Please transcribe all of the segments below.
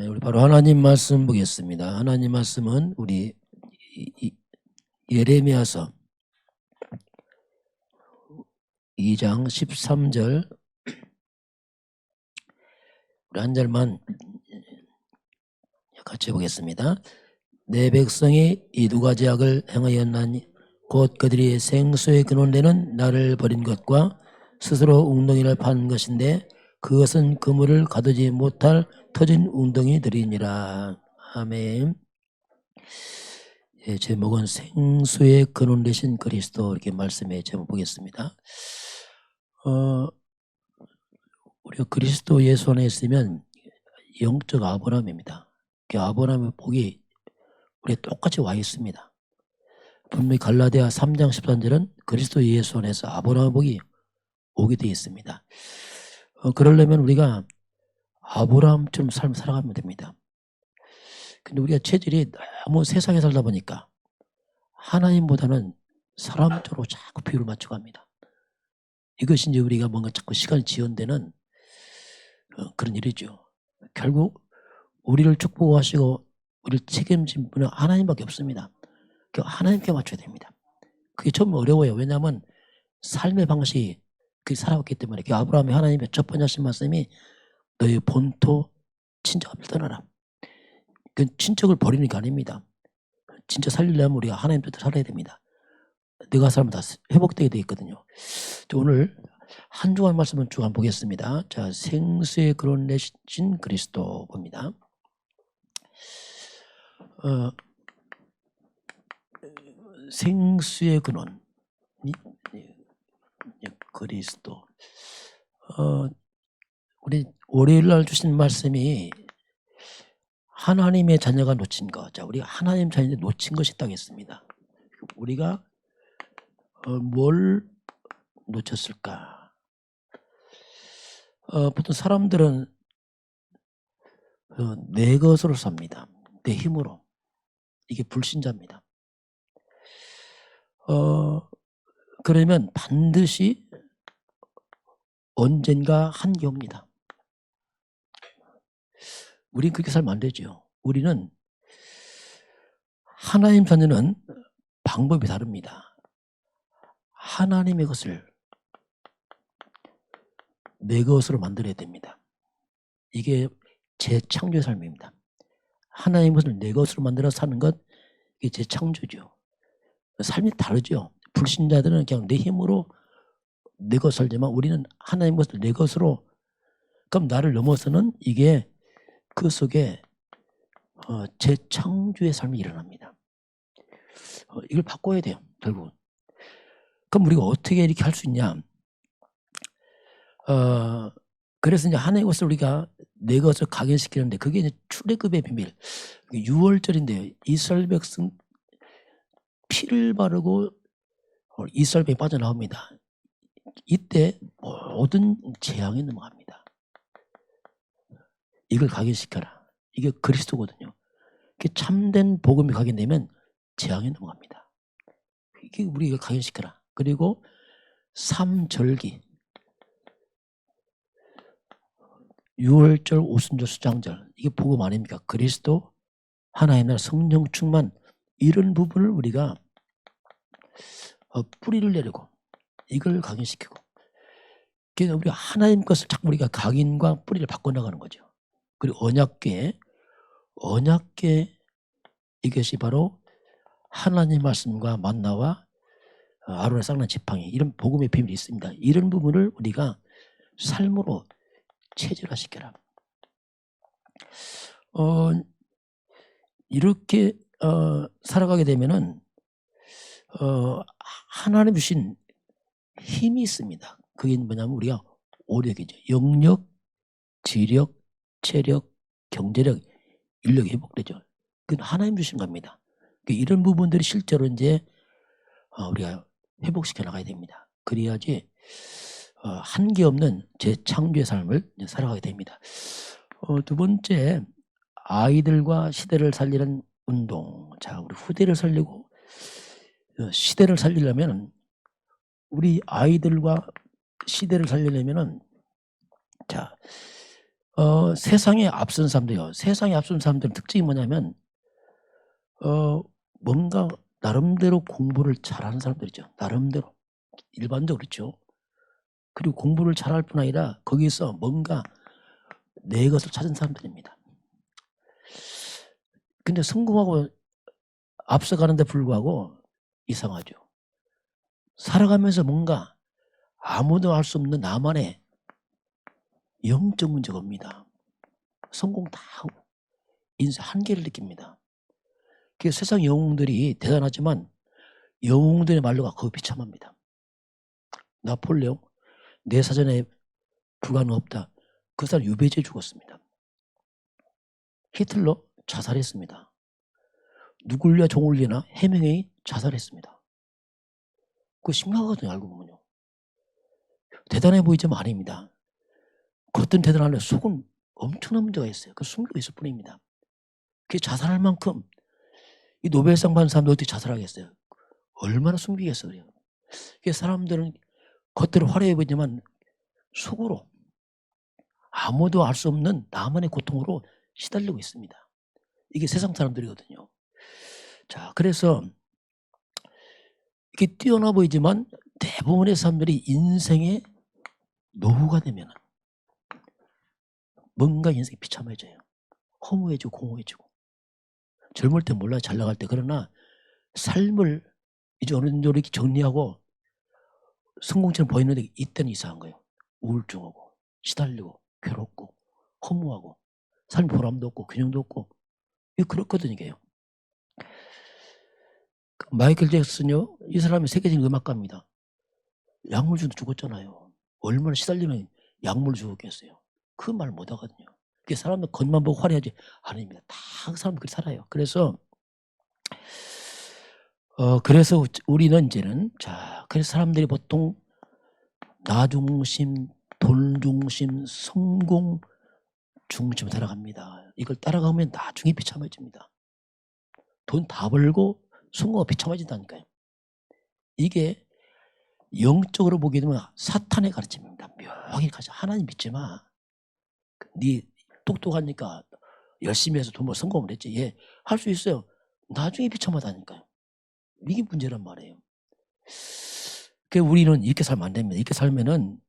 아멘. 우리 바로 하나님 말씀 보겠습니다. 하나님 말씀은 우리 예레미야서 2장 13절 우리 한 절만 같이 보겠습니다. 내 백성이 이 두 가지 악을 행하였나니 곧 그들이 생수의 근원되는 나를 버린 것과 스스로 웅덩이를 판 것인데 그것은 그물을 가두지 못할 터진 웅덩이들이니라. 아멘. 예, 제목은 생수의 근원 되신 그리스도, 이렇게 말씀의 제목 보겠습니다. 우리가 그리스도 예수 안에 있으면 영적 아브라함입니다. 그 아브라함의 복이 우리에 똑같이 와 있습니다. 분명히 갈라디아 3장 13절은 그리스도 예수 안에서 아브라함의 복이 오게 되어 있습니다. 그러려면 우리가 아브라함처럼 삶을 살아가면 됩니다. 근데 우리가 체질이 너무 세상에 살다 보니까 하나님보다는 사람 쪽으로 자꾸 비율을 맞춰갑니다. 이것이 이제 우리가 뭔가 자꾸 시간이 지연되는 그런 일이죠. 결국 우리를 축복하시고 우리를 책임진 분은 하나님밖에 없습니다. 하나님께 맞춰야 됩니다. 그게 좀 어려워요. 왜냐하면 삶의 방식이 그렇게 살아왔기 때문에. 아브라함이 하나님의 첫 번째 하신 말씀이 너의 본토 친척을 떠나라. 그 친척을 버리는 게 아닙니다. 진짜 살리려면 우리가 하나님 뜻대로 살아야 됩니다. 내가 살면 다 회복되게 되어 있거든요. 오늘 한 주간 말씀을 쭉 한번 보겠습니다. 자, 생수의 근원 되신 그리스도 봅니다. 생수의 근원 그리스도. 우리 월요일날 주신 말씀이 하나님의 자녀가 놓친 것. 자, 우리가 하나님 자녀가 놓친 것이 있다고 했습니다. 우리가 뭘 놓쳤을까? 보통 사람들은 내 것으로 삽니다. 내 힘으로. 이게 불신자입니다. 그러면 반드시 언젠가 한계 옵니다. 우린 그렇게 살면 안 되죠. 우리는 하나님 자녀는 방법이 다릅니다. 하나님의 것을 내 것으로 만들어야 됩니다. 이게 재창조의 삶입니다. 하나님의 것을 내 것으로 만들어 사는 것, 이게 재창조죠. 삶이 다르죠. 불신자들은 그냥 내 힘으로 내 것 살지만 우리는 하나님의 것을 내 것으로, 그럼 나를 넘어서는 이게 그 속에 재창조의 삶이 일어납니다. 이걸 바꿔야 돼요, 결국은. 그럼 우리가 어떻게 이렇게 할 수 있냐? 그래서 이제 하나님의 것을 우리가 내 것을 각인시키는데 그게 이제 출애굽의 비밀. 6월절인데요. 이스라엘 백성 피를 바르고 이스라엘 백성이 빠져나옵니다. 이때 모든 재앙이 넘어갑니다. 이걸 각인시켜라. 이게 그리스도거든요. 참된 복음이 각인되면 재앙이 넘어갑니다. 이게 우리가 각인시켜라. 그리고 3절기, 6월절, 오순절, 수장절, 이게 복음 아닙니까? 그리스도, 하나의 나라, 성령 충만, 이런 부분을 우리가 뿌리를 내리고 이걸 각인시키고, 그래서 우리가 하나님 것을 자꾸 우리가 각인과 뿌리를 바꿔나가는 거죠. 그리고 언약궤, 이것이 바로 하나님 말씀과 만나와 아론의 쌍난 지팡이, 이런 복음의 비밀이 있습니다. 이런 부분을 우리가 삶으로 체질화시켜라. 이렇게 살아가게 되면은 하나님 주신 힘이 있습니다. 그게 뭐냐면 우리가 오력이죠. 영력, 지력, 체력, 경제력, 인력이 회복되죠. 그건 하나님 주신 겁니다. 이런 부분들이 실제로 이제 우리가 회복시켜 나가야 됩니다. 그래야지 한계 없는 재창조의 삶을 살아가게 됩니다. 두 번째, 아이들과 시대를 살리는 운동. 자, 우리 후대를 살리고 시대를 살리려면, 우리 아이들과 시대를 살리려면은, 자, 세상에 앞선 사람들이요. 세상에 앞선 사람들은 특징이 뭐냐면 뭔가 나름대로 공부를 잘하는 사람들이죠. 나름대로 일반적으로 그렇죠. 그리고 공부를 잘할 뿐 아니라 거기서 뭔가 내 것을 찾은 사람들입니다. 근데 성공하고 앞서가는데 불구하고 이상하죠. 살아가면서 뭔가 아무도 알 수 없는 나만의 영적 문제가 옵니다. 성공 다 하고 인생 한계를 느낍니다. 그 세상 영웅들이 대단하지만 영웅들의 말로가 거의 비참합니다. 나폴레옹 내 사전에 불가능 없다. 그 사람 유배지에 죽었습니다. 히틀러 자살했습니다. 누굴려 종을리나 해밍웨이 자살했습니다. 그거 심각하거든요. 알고 보면요. 대단해 보이지만 아닙니다. 겉은 대단한데 속은 엄청난 문제가 있어요. 그 숨기고 있을 뿐입니다. 그게 자살할 만큼 이 노벨상 받은 사람도 어떻게 자살하겠어요? 얼마나 숨기겠어요. 그게 사람들은 겉으로 화려해 보이지만 속으로 아무도 알 수 없는 나만의 고통으로 시달리고 있습니다. 이게 세상 사람들이거든요. 자, 그래서 이게 뛰어나 보이지만 대부분의 사람들이 인생의 노후가 되면 뭔가 인생이 비참해져요. 허무해지고 공허해지고. 젊을 때 몰라요. 잘 나갈 때. 그러나 삶을 이제 어느 정도 이렇게 정리하고 성공처럼 보이는데 이때는 이상한 거예요. 우울증하고 시달리고 괴롭고 허무하고 삶 보람도 없고 균형도 없고 이거 그렇거든요. 이게요. 마이클 잭슨요. 이 사람이 세계적인 음악가입니다. 약물 주도 죽었잖아요. 얼마나 시달리면 약물 주었겠어요. 그 말 못하거든요. 그게 사람들 겉만 보고 화려하지 아닙니다. 다 사람 그렇게 살아요. 그래서 우리는 이제는 그래서 사람들이 보통 나 중심, 돈 중심, 성공 중심으로 살아갑니다. 이걸 따라가면 나중에 비참해집니다. 돈 다 벌고 성공가 비참해진다니까요. 이게 영적으로 보게 되면 사탄의 가르침입니다. 묘하게 가르쳐. 하나님 믿지 마. 네 똑똑하니까 열심히 해서 돈 벌 성공을 했지. 예, 할 수 있어요. 나중에 비참하다니까요. 이게 문제란 말이에요. 그래서 우리는 이렇게 살면 안 됩니다. 이렇게 살면은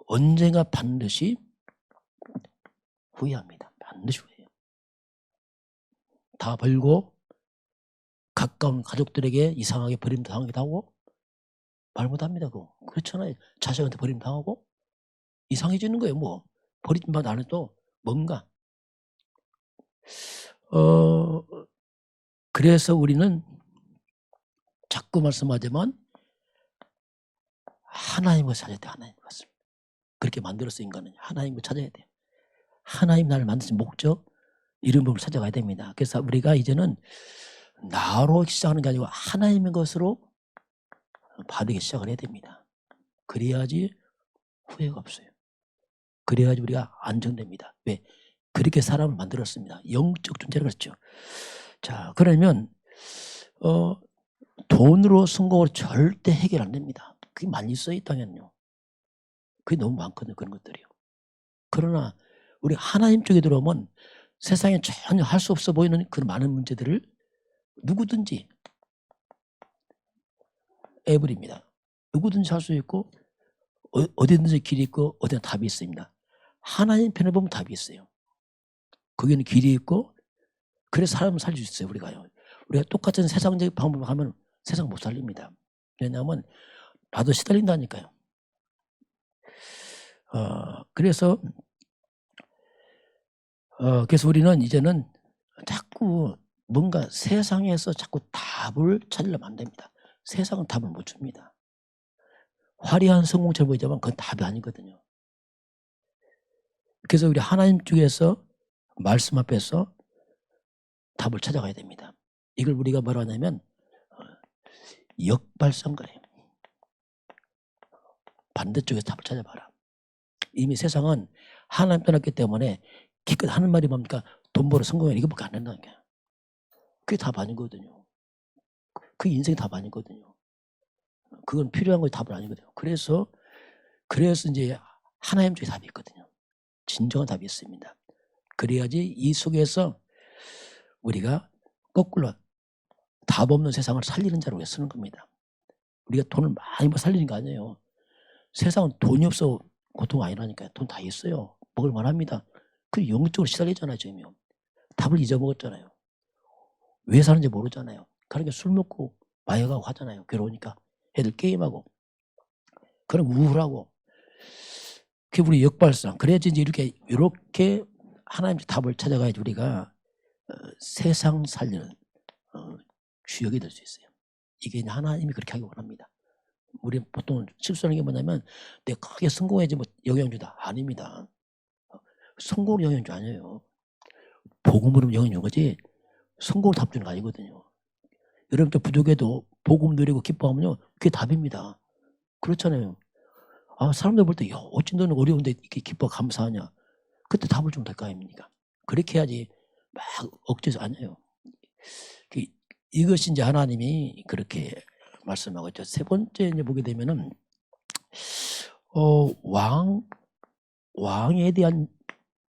언젠가 반드시 후회합니다. 반드시 후회해요. 다 벌고 가까운 가족들에게 이상하게 버림당하기도 하고 말 못합니다. 그거. 그렇잖아요. 자식한테 버림당하고 이상해지는 거예요. 뭐 버림만 안 해도 뭔가 그래서 우리는 자꾸 말씀하지만 하나님을 찾아야 돼. 하나님 것을. 그렇게 만들었어 인간은. 하나님을 찾아야 돼. 하나님 나를 만드신 목적 이름을 찾아가야 됩니다. 그래서 우리가 이제는 나로 시작하는 게 아니고 하나님의 것으로 바르게 시작을 해야 됩니다. 그래야지 후회가 없어요. 그래야지 우리가 안정됩니다. 왜? 그렇게 사람을 만들었습니다. 영적 존재를 그렇죠. 자, 그러면 돈으로 성공을 절대 해결 안 됩니다. 그게 많이 있어요, 이 땅에는요. 그게 너무 많거든요, 그런 것들이요. 그러나 우리 하나님 쪽에 들어오면 세상에 전혀 할 수 없어 보이는 그런 많은 문제들을 누구든지 애블입니다. 누구든지 할 수 있고 어디든지 길이 있고 어디나 답이 있습니다. 하나님 편에 보면 답이 있어요. 거기는 길이 있고 그래서 사람을 살 수 있어요. 우리가 똑같은 세상적인 방법을 하면 세상 못 살립니다. 왜냐하면 나도 시달린다니까요. 그래서 우리는 이제는 자꾸 뭔가 세상에서 자꾸 답을 찾으려면 안 됩니다. 세상은 답을 못 줍니다. 화려한 성공처럼 보이지만 그건 답이 아니거든요. 그래서 우리 하나님 쪽에서 말씀 앞에서 답을 찾아가야 됩니다. 이걸 우리가 뭐라 하냐면 역발상거래요. 반대쪽에서 답을 찾아봐라. 이미 세상은 하나님 떠났기 때문에 기껏 하는 말이 뭡니까? 돈 벌어 성공해 이거밖에 안 된다니까요. 그게 답 아니거든요. 그 인생이 답 아니거든요. 그건 필요한 것이 답은 아니거든요. 그래서 이제 하나님 쪽에 답이 있거든요. 진정한 답이 있습니다. 그래야지 이 속에서 우리가 거꾸로 답 없는 세상을 살리는 자로 쓰는 겁니다. 우리가 돈을 많이 살리는 거 아니에요. 세상은 돈이 없어 고통 아니라니까요. 돈 다 있어요. 먹을 만합니다. 그 영적으로 시달리잖아요. 지금요. 답을 잊어먹었잖아요. 왜 사는지 모르잖아요. 그러니까 술 먹고 마약하고 하잖아요. 괴로우니까. 애들 게임하고. 그럼 우울하고. 그게 우리 역발상. 그래야지 이제 이렇게 하나님의 답을 찾아가야지 우리가 세상 살리는 주역이 될 수 있어요. 이게 하나님이 그렇게 하기 원합니다. 우리 보통 실수하는 게 뭐냐면 내가 크게 성공해야지 뭐 영향주다. 아닙니다. 성공으로 영향주 아니에요. 복음으로 영향주는 거지 성공으로 답 주는 거 아니거든요. 여러분들 부족해도 복음 누리고 기뻐하면요. 그게 답입니다. 그렇잖아요. 사람들 볼 때 어찌 너는 어려운데 이렇게 기뻐 감사하냐. 그때 답을 주면 될 거 아닙니까? 그렇게 해야지 막 억지해서 아니에요. 이것이 이제 하나님이 그렇게 말씀하고 있죠. 세 번째 이제 보게 되면은 왕에 대한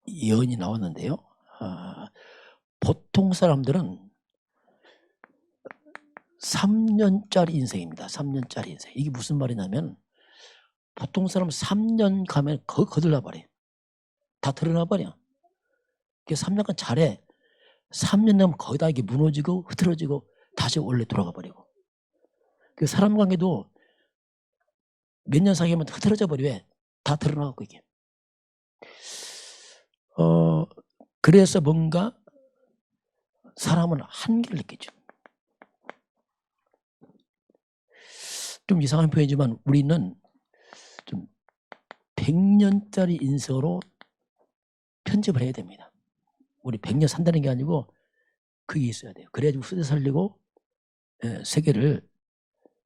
예언이 나왔는데요. 보통 사람들은 3년짜리 인생입니다. 3년짜리 인생. 이게 무슨 말이냐면 보통 사람은 3년 가면 거들나 버려요. 다 드러나 버려. 3년간 잘해. 3년 넘으면 거의 다 이게 무너지고 흐트러지고 다시 원래 돌아가 버리고. 그 사람 관계도 몇 년 사귀면 흐트러져 버려. 왜? 다 드러나고 이게. 그래서 뭔가 사람은 한계를 느끼죠. 좀 이상한 표현이지만 우리는 좀 100년짜리 인생으로 편집을 해야 됩니다. 우리 100년 산다는 게 아니고 그게 있어야 돼요. 그래야지 후대 살리고 세계를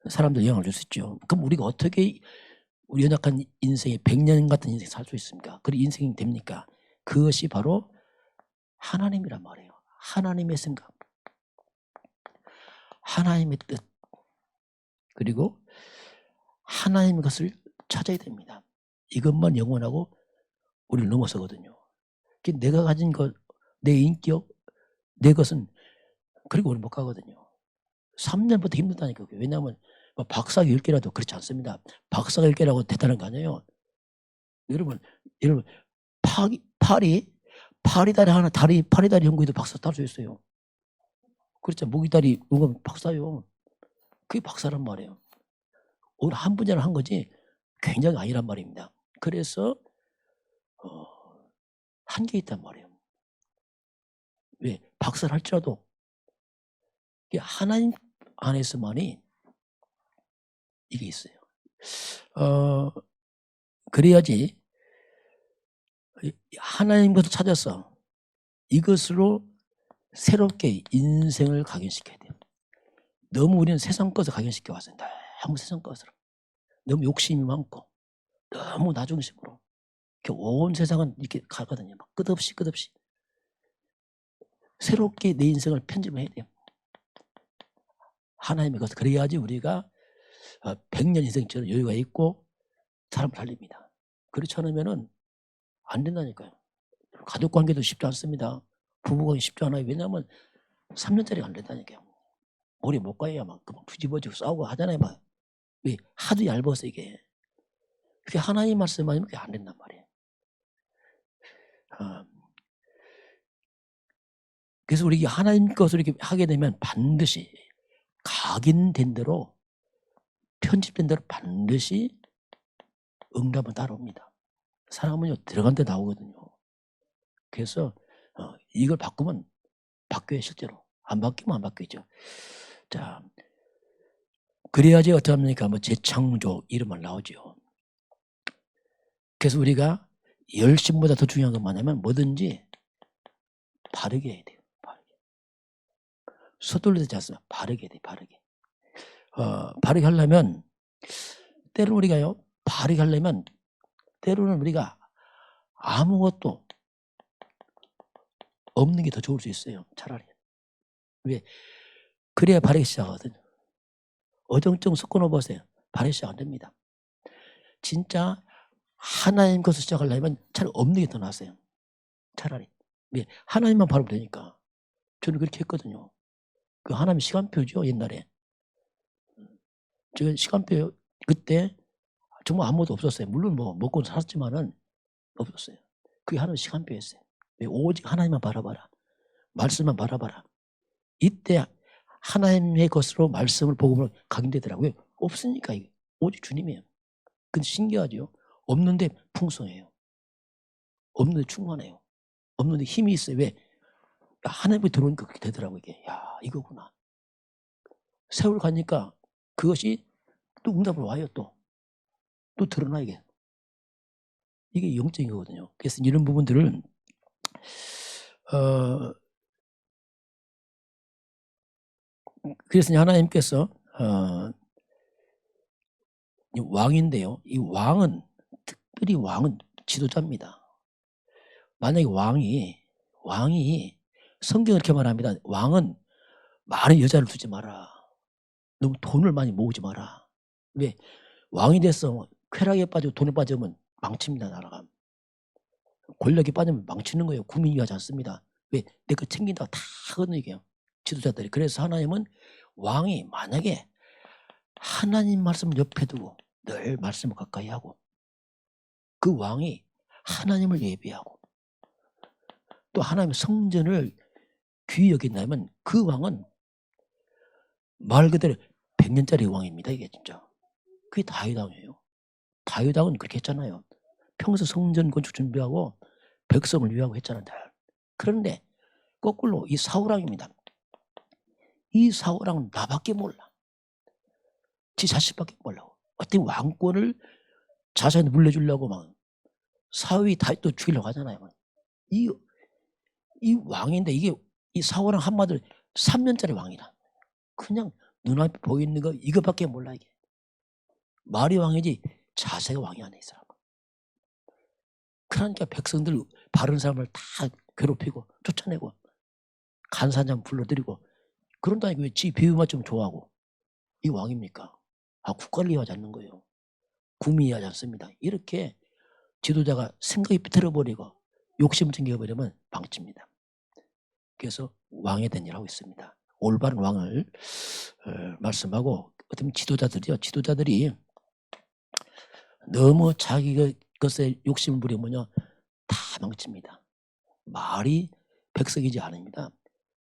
사람들 영향을 줄 수 있죠. 그럼 우리가 어떻게 우리 연약한 인생에 100년 같은 인생 살 수 있습니까? 그리고 인생이 됩니까? 그것이 바로 하나님이란 말이에요. 하나님의 생각, 하나님의 뜻, 그리고 하나님의 것을 찾아야 됩니다. 이것만 영원하고 우리를 넘어서거든요. 내가 가진 것, 내 인격, 내 것은 그리고 우리 못 가거든요. 3년부터 힘들다니까요. 왜냐하면 박사가 10개라도 그렇지 않습니다. 박사가 10개라고 대단한 거 아니에요. 여러분 파리다리 하나, 파리다리 연구에도 박사 딸 수 있어요. 그렇죠. 모기다리 연구하면 박사요. 그게 박사란 말이에요. 오늘 한 분야를 한 거지 굉장히 아니란 말입니다. 그래서 한계 있단 말이에요. 왜? 박사를 할지라도 하나님 안에서만이 이게 있어요. 그래야지 하나님 것을 찾아서 이것으로 새롭게 인생을 각인시켜야 돼요. 너무 우리는 세상 것을 각인시켜 왔어요. 너무 세상 것으로. 너무 욕심이 많고 너무 나중심으로 온 세상은 이렇게 가거든요. 막 끝없이 새롭게 내 인생을 편집을 해야 돼요. 하나님의 것을. 그래야지 우리가 100년 인생처럼 여유가 있고 사람을 살립니다. 그렇지 않으면은 안 된다니까요. 가족 관계도 쉽지 않습니다. 부부관계 쉽지 않아요. 왜냐하면 3년짜리가 안 된다니까요. 오래 못 가야 막 뒤집어지고 싸우고 하잖아요. 막. 왜? 하도 얇아서 이게. 그게 하나님 말씀 아니면 그게 안 된단 말이에요. 그래서 우리 하나님 것을 이렇게 하게 되면 반드시 각인된 대로 편집된 대로 반드시 응답은 따라옵니다. 사람은요 들어간 데 나오거든요. 그래서 이걸 바꾸면 바뀌어요. 실제로. 안 바뀌면 안 바뀌죠. 자, 그래야지 어떡합니까? 재창조 이런 말 나오죠. 그래서 우리가 열심보다 더 중요한 건 뭐냐면 뭐든지 바르게 해야 돼요. 바르게. 서둘러지 않습니다. 바르게 해야 돼요. 바르게. 바르게 하려면 때로는 우리가요. 바르게 하려면 때로는 우리가 아무것도 없는 게 더 좋을 수 있어요. 차라리. 왜? 그래야 바르게 시작하거든요. 어정쩡 섞어 놓으세요. 바르게 시작 안 됩니다. 진짜 하나님 것을 시작하려면 차라리 없는 게 더 낫어요. 차라리. 왜? 하나님만 바라보면 되니까. 저는 그렇게 했거든요. 그 하나님 시간표죠, 옛날에. 제가 시간표 그때 정말 아무것도 없었어요. 물론 뭐 먹고 살았지만은 없었어요. 그게 하나님 시간표였어요. 왜? 오직 하나님만 바라봐라. 말씀만 바라봐라. 이때 하나님의 것으로 말씀을 복음으로 각인되더라고요. 없으니까 이게 오직 주님이에요. 근데 신기하죠. 없는데 풍성해요. 없는데 충만해요. 없는데 힘이 있어요. 왜? 하나님이 들어오니까 그렇게 되더라고요. 이게. 야, 이거구나. 세월 가니까 그것이 또 응답으로 와요. 또 드러나 이게. 이게 영적인 거거든요. 그래서 이런 부분들을 그래서 하나님께서 왕인데요. 이 왕은 특별히 왕은 지도자입니다. 만약에 왕이 성경은 이렇게 말합니다. 왕은 많은 여자를 두지 마라. 너무 돈을 많이 모으지 마라. 왜? 왕이 돼서 쾌락에 빠지고 돈에 빠지면 망칩니다. 나라가. 권력에 빠지면 망치는 거예요. 국민이 하지 않습니다. 왜? 내 거 챙긴다고 다 하거든요. 이게요. 지도자들이. 그래서 하나님은 왕이 만약에 하나님 말씀을 옆에 두고 늘 말씀을 가까이 하고 그 왕이 하나님을 예배하고 또 하나님의 성전을 귀히 여긴다면 그 왕은 말 그대로 100년짜리 왕입니다. 이게 진짜. 그게 다윗 왕이에요. 다윗 왕은 그렇게 했잖아요. 평소 성전 건축 준비하고 백성을 위하고 했잖아요. 그런데 거꾸로 이 사울 왕입니다. 이 사울 왕은 나밖에 몰라. 지 자식밖에 몰라. 어떻게 왕권을 자신한테 물려주려고 막 사위 다윗도 죽이려고 하잖아요. 이 왕인데 이게 이 사울 왕 한마디로 3년짜리 왕이라. 그냥 눈앞에 보이는 거 이거밖에 몰라 이게. 말이 왕이지 자세가 왕이 아니야 이 사람. 그러니까 백성들 바른 사람을 다 괴롭히고 쫓아내고 간사장 불러들이고 그런다니까 왜 지 비유만 좀 좋아하고 이 왕입니까? 국가를 이해하지 않는 거예요. 국민이 이해하지 않습니다. 이렇게 지도자가 생각이 비틀어버리고 욕심을 챙겨버리면 망칩니다. 그래서 왕에 대한 일을 하고 있습니다. 올바른 왕을 말씀하고 어떤 지도자들이 너무 자기 것에 욕심을 부리면요 다 망칩니다. 말이 백성이지 않습니다.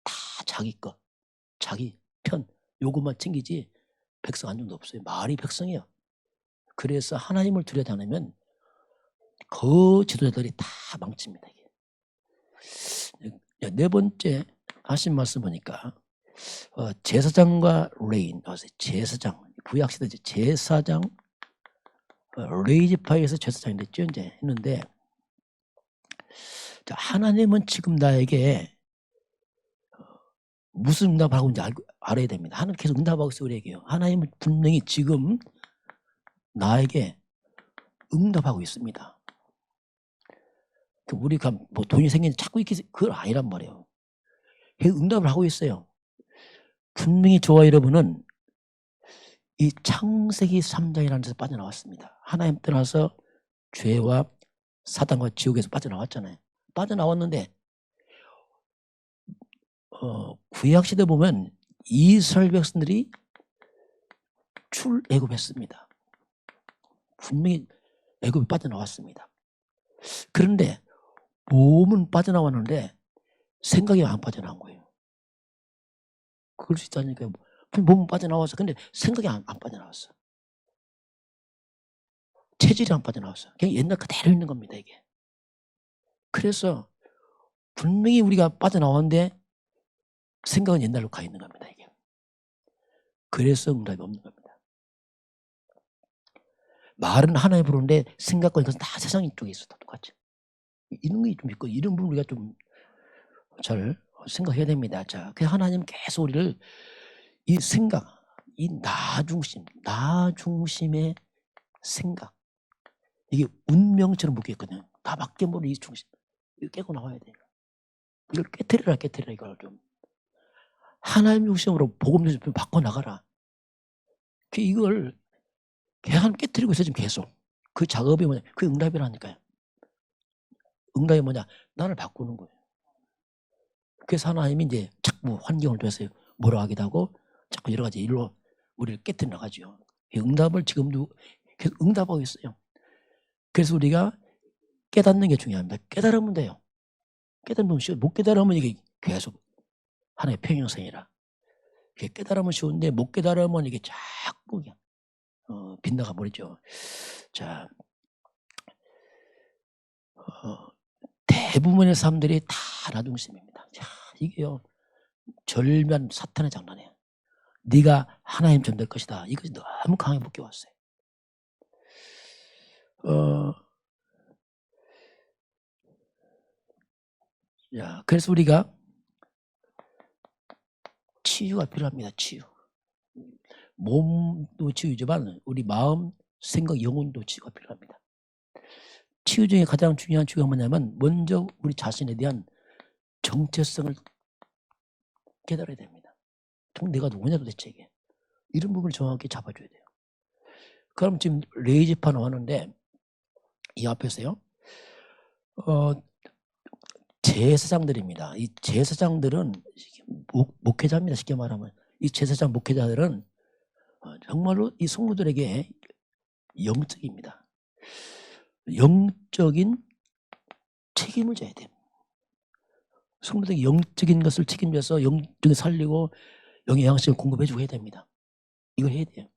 다 자기 것, 자기 편 요것만 챙기지 백성 안정도 없어요. 말이 백성이에요. 그래서 하나님을 두려워하지 않으면 그 지도자들이 다 망칩니다. 네 번째 하신 말씀 보니까 제사장과 레인, 제사장 구약시대 제사장 레이지파에서 제사장이 됐죠 이제 했는데 하나님은 지금 나에게 무슨 응답하고 있는지 알아야 됩니다. 하나님 계속 응답하고 있어요. 우리 얘기해요. 하나님은 분명히 지금 나에게 응답하고 있습니다. 우리가 뭐 돈이 생기는데 자꾸 이렇게 그건 아니란 말이에요. 응답을 하고 있어요. 분명히 저와 여러분은 이 창세기 3장이라는 데서 빠져나왔습니다. 하나님 떠나서 죄와 사단과 지옥에서 빠져나왔잖아요. 빠져나왔는데 구약시대 보면 이스라엘 백성들이 출애굽했습니다. 분명히 애굽에 빠져나왔습니다. 그런데 몸은 빠져나왔는데 생각이 안 빠져나온 거예요. 그럴 수 있다니까요. 몸은 빠져나와서 근데 생각이 안 빠져나왔어. 체질이 안 빠져나왔어. 그냥 옛날 그대로 있는 겁니다 이게. 그래서 분명히 우리가 빠져나왔는데 생각은 옛날로 가 있는 겁니다 이게. 그래서 응답이 없는 겁니다. 말은 하나에 부르는데 생각과 이것은 다 세상 쪽에 있어. 다 똑같이. 이런 게 좀 있고 이런 부분 우리가 좀 잘 생각해야 됩니다. 자, 그 하나님 계속 우리를 이 생각, 이 나 중심의 생각 이게 운명처럼 묶여있거든요. 나밖에 모르는 이 중심 이거 깨고 나와야 돼요. 이걸 깨트리라 이걸 좀 하나님 중심으로 복음 좀 바꿔 나가라. 이걸 계속 깨트리고 있어 지금 계속. 그 작업이 뭐냐? 그 응답이라니까요. 응답이 뭐냐? 나를 바꾸는 거예요. 그래서 하나님이 이제 자꾸 환경을 줘서 뭐라 하기도 하고 자꾸 여러 가지 일로 우리를 깨뜨려 나가죠. 응답을 지금도 계속 응답하고 있어요. 그래서 우리가 깨닫는 게 중요합니다. 깨달으면 돼요. 깨달으면 쉬워. 못 깨달으면 이게 계속 하나의 평행선이라. 깨달으면 쉬운데 못 깨달으면 이게 자꾸 빗나가 버리죠. 자, 대부분의 사람들이 다 나중심입니다. 자, 이게요 절묘한 사탄의 장난이에요. 네가 하나님처럼 될 것이다. 이것이 너무 강하게 묶여왔어요. 자, 그래서 우리가 치유가 필요합니다. 치유. 몸도 치유지만 우리 마음, 생각, 영혼도 치유가 필요합니다. 치유 중에 가장 중요한 치유가 뭐냐면 먼저 우리 자신에 대한 정체성을 깨달아야 됩니다. 내가 누구냐 도대체 이게. 이런 부분을 정확히 잡아줘야 돼요. 그럼 지금 레이지파 나왔는데 이 앞에서요. 제사장들입니다. 이 제사장들은 목회자입니다. 쉽게 말하면 이 제사장 목회자들은 정말로 이 성도들에게 영적입니다. 영적인 책임을 져야 돼요. 성도들에게 영적인 것을 책임져서 영적인 살리고 영의 양식을 공급해주고 해야 됩니다. 이걸 해야 돼요.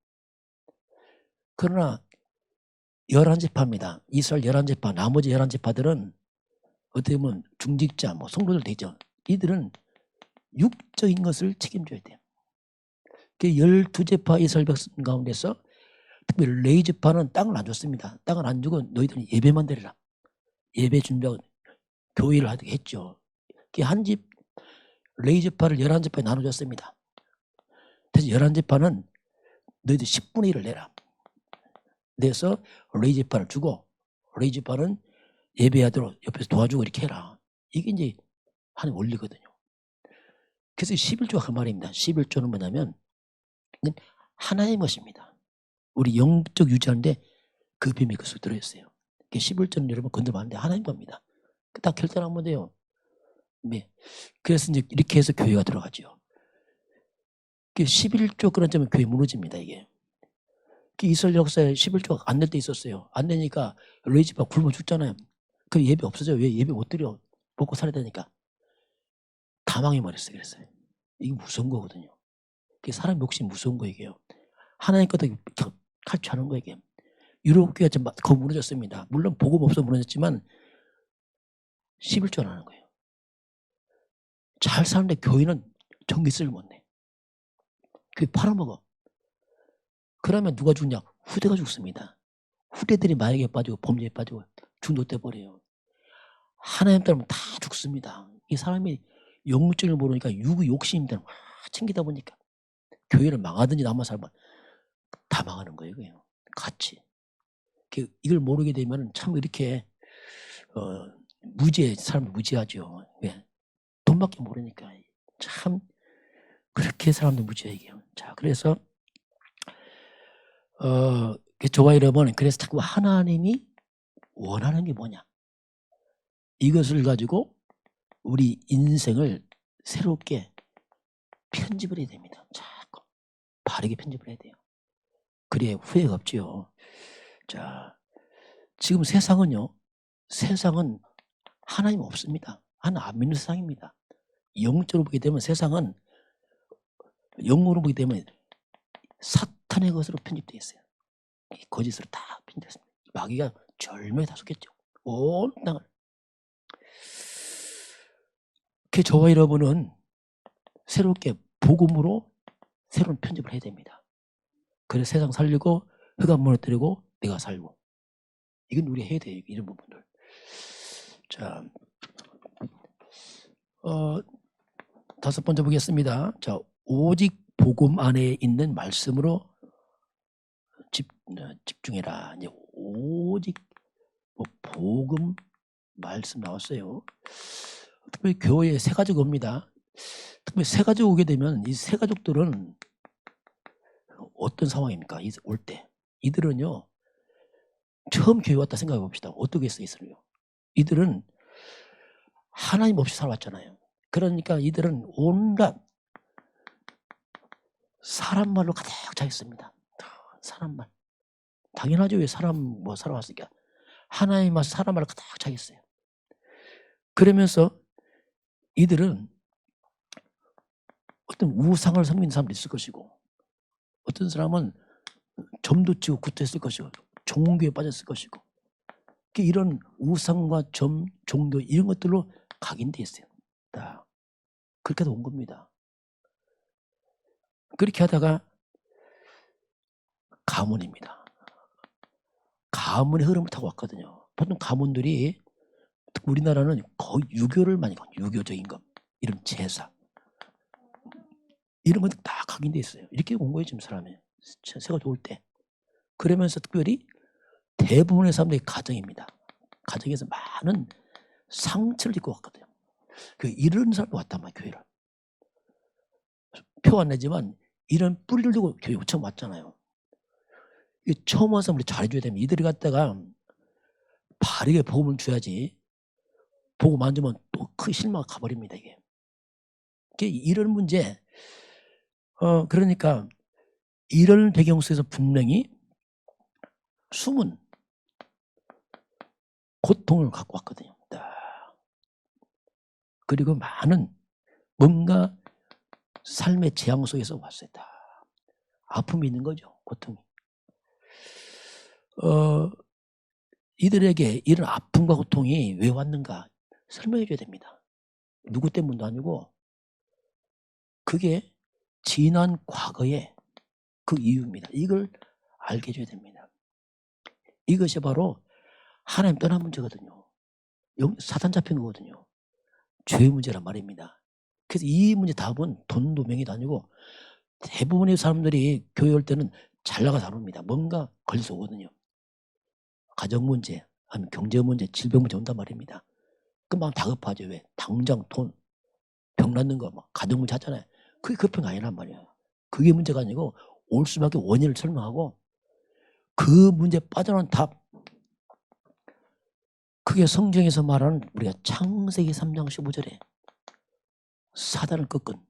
그러나 11지파입니다. 이스라엘 11지파, 나머지 11지파들은 어떻게 보면 중직자, 성도들 되죠. 이들은 육적인 것을 책임져야 돼요. 그 12지파 이스라엘 백성 가운데서 특별히 레위지파는 땅을 안 줬습니다. 땅을 안 주고 너희들은 예배만 드리라. 예배 준비하고 교회를 하게 했죠. 한 집 레위지파를 11지파에 나눠줬습니다. 그래서 11지파는 너희들 10분의 1을 내라. 내서 레위지파를 주고 레위지파는 예배하도록 옆에서 도와주고 이렇게 해라. 이게 이제 하나님 원리거든요. 그래서 11조가 그 말입니다. 11조는 뭐냐면 하나의 것입니다. 우리 영적 유지하는데 그 비밀이 그 속에 들어있어요. 11조는 여러분 건들면 안 돼. 하나님 겁니다. 딱 결단하면 돼요. 네. 그래서 이제 이렇게 해서 교회가 들어가죠. 11조 끊어지면 교회 무너집니다. 이게. 이스라엘 역사에 11조가 안 될 때 있었어요. 안 되니까 레위지파 굶어 죽잖아요. 그 예배 없어져요. 왜 예배 못 드려? 먹고 살아야 되니까. 다 망해버렸어요. 그랬어요. 이게 무서운 거거든요. 사람 욕심 무서운 거 이게요. 하나님 것도 칼취하는 거 이게. 유럽 교회가 좀 거의 무너졌습니다. 물론 복음 없어 무너졌지만 11조 하는 거예요. 잘 사는데 교회는 전기세를 못 내. 그게 팔아먹어. 그러면 누가 죽냐? 후대가 죽습니다. 후대들이 마약에 빠지고 범죄에 빠지고 중독돼 버려요. 하나님 따르면 다 죽습니다. 이 사람이 영적을 모르니까 욕심이 챙기다 보니까 교회를 망하든지 남아 살면 다 망하는 거예요. 그냥 같이. 이걸 모르게 되면 참 이렇게 사람이 무지하죠. 왜? 돈밖에 모르니까 참 그렇게 사람들 무지해요. 자, 그래서 저와 여러분 그래서 자꾸 하나님이 원하는 게 뭐냐? 이것을 가지고 우리 인생을 새롭게 편집을 해야 됩니다. 자꾸 바르게 편집을 해야 돼요. 그래야 후회가 없지요. 자, 지금 세상은 하나님 없습니다. 하나님 안 믿는 세상입니다. 영적으로 보게 되면 세상은 영으로 보게 되면 사탄의 것으로 편집되어 있어요. 거짓으로 다 편집됐습니다. 마귀가 절묘히 다속했죠. 온 땅을. 저와 여러분은 새롭게 복음으로 새로운 편집을 해야 됩니다. 그래서 세상 살리고 흑암 무너뜨리고 내가 살고 이건 우리 해야 돼요. 이런 부분들. 자, 다섯 번째 보겠습니다. 자, 오직 복음 안에 있는 말씀으로 집중해라. 이제 오직 복음 말씀 나왔어요. 특별히 교회에 새 가족 옵니다. 특별히 새 가족 오게 되면 이 새 가족들은 어떤 상황입니까? 올 때 이들은요 처음 교회 왔다 생각해 봅시다. 어떻게 했어요? 이들은 하나님 없이 살아왔잖아요. 그러니까 이들은 온갖 사람 말로 가득 차 있습니다. 사람 말. 당연하죠. 왜 사람 뭐 살아왔으니까. 하나님 말씀 사람 말로 가득 차 있어요. 그러면서 이들은 어떤 우상을 섬기는 사람도 있을 것이고, 어떤 사람은 점도 치고 구토했을 것이고, 종교에 빠졌을 것이고, 이런 우상과 점, 종교 이런 것들로 각인돼 있어요. 다 그렇게 온 겁니다. 그렇게 하다가 가문입니다. 가문의 흐름을 타고 왔거든요. 보통 가문들이, 우리나라는 거의 유교를 많이 가요. 유교적인 것, 이런 제사 이런 것들 다 각인돼 있어요. 이렇게 온 거예요 지금 사람이 새가 좋을 때. 그러면서 특별히 대부분의 사람들이 가정입니다. 가정에서 많은 상처를 입고 왔거든요. 이런 사람이 왔단 말이에요. 교회를 표 안 내지만 이런 뿌리를 두고 교회 처음 왔잖아요. 처음 와서 우리 잘해줘야 됩니다. 이들이 갖다가 바르게 복음을 줘야지, 복음 안 주면 또 큰 실망 가버립니다. 이게 이런 문제. 그러니까 이런 배경 속에서 분명히 숨은 고통을 갖고 왔거든요. 그리고 많은 뭔가 삶의 재앙 속에서 왔어요. 아픔이 있는 거죠. 고통이. 이들에게 이런 아픔과 고통이 왜 왔는가 설명해 줘야 됩니다. 누구 때문도 아니고 그게 지난 과거의 그 이유입니다. 이걸 알게 해줘야 됩니다. 이것이 바로 하나님 떠난 문제거든요. 사단 잡힌 거거든요. 죄의 문제란 말입니다. 그래서 이 문제 답은 돈도 명예도 아니고, 대부분의 사람들이 교회 올 때는 잘 나가 다룹니다. 뭔가 걸려서 오거든요. 가정 문제, 아니면 경제 문제, 질병 문제 온단 말입니다. 그 마음 다급하죠. 왜? 당장 돈, 병 낫는 거, 막 가정 문제 하잖아요. 그게 급한 거 아니란 말이에요. 그게 문제가 아니고 올 수밖에 원인을 설명하고 그 문제 빠져나온 답, 그게 성경에서 말하는 우리가 창세기 3장 15절에 사단을 꺾은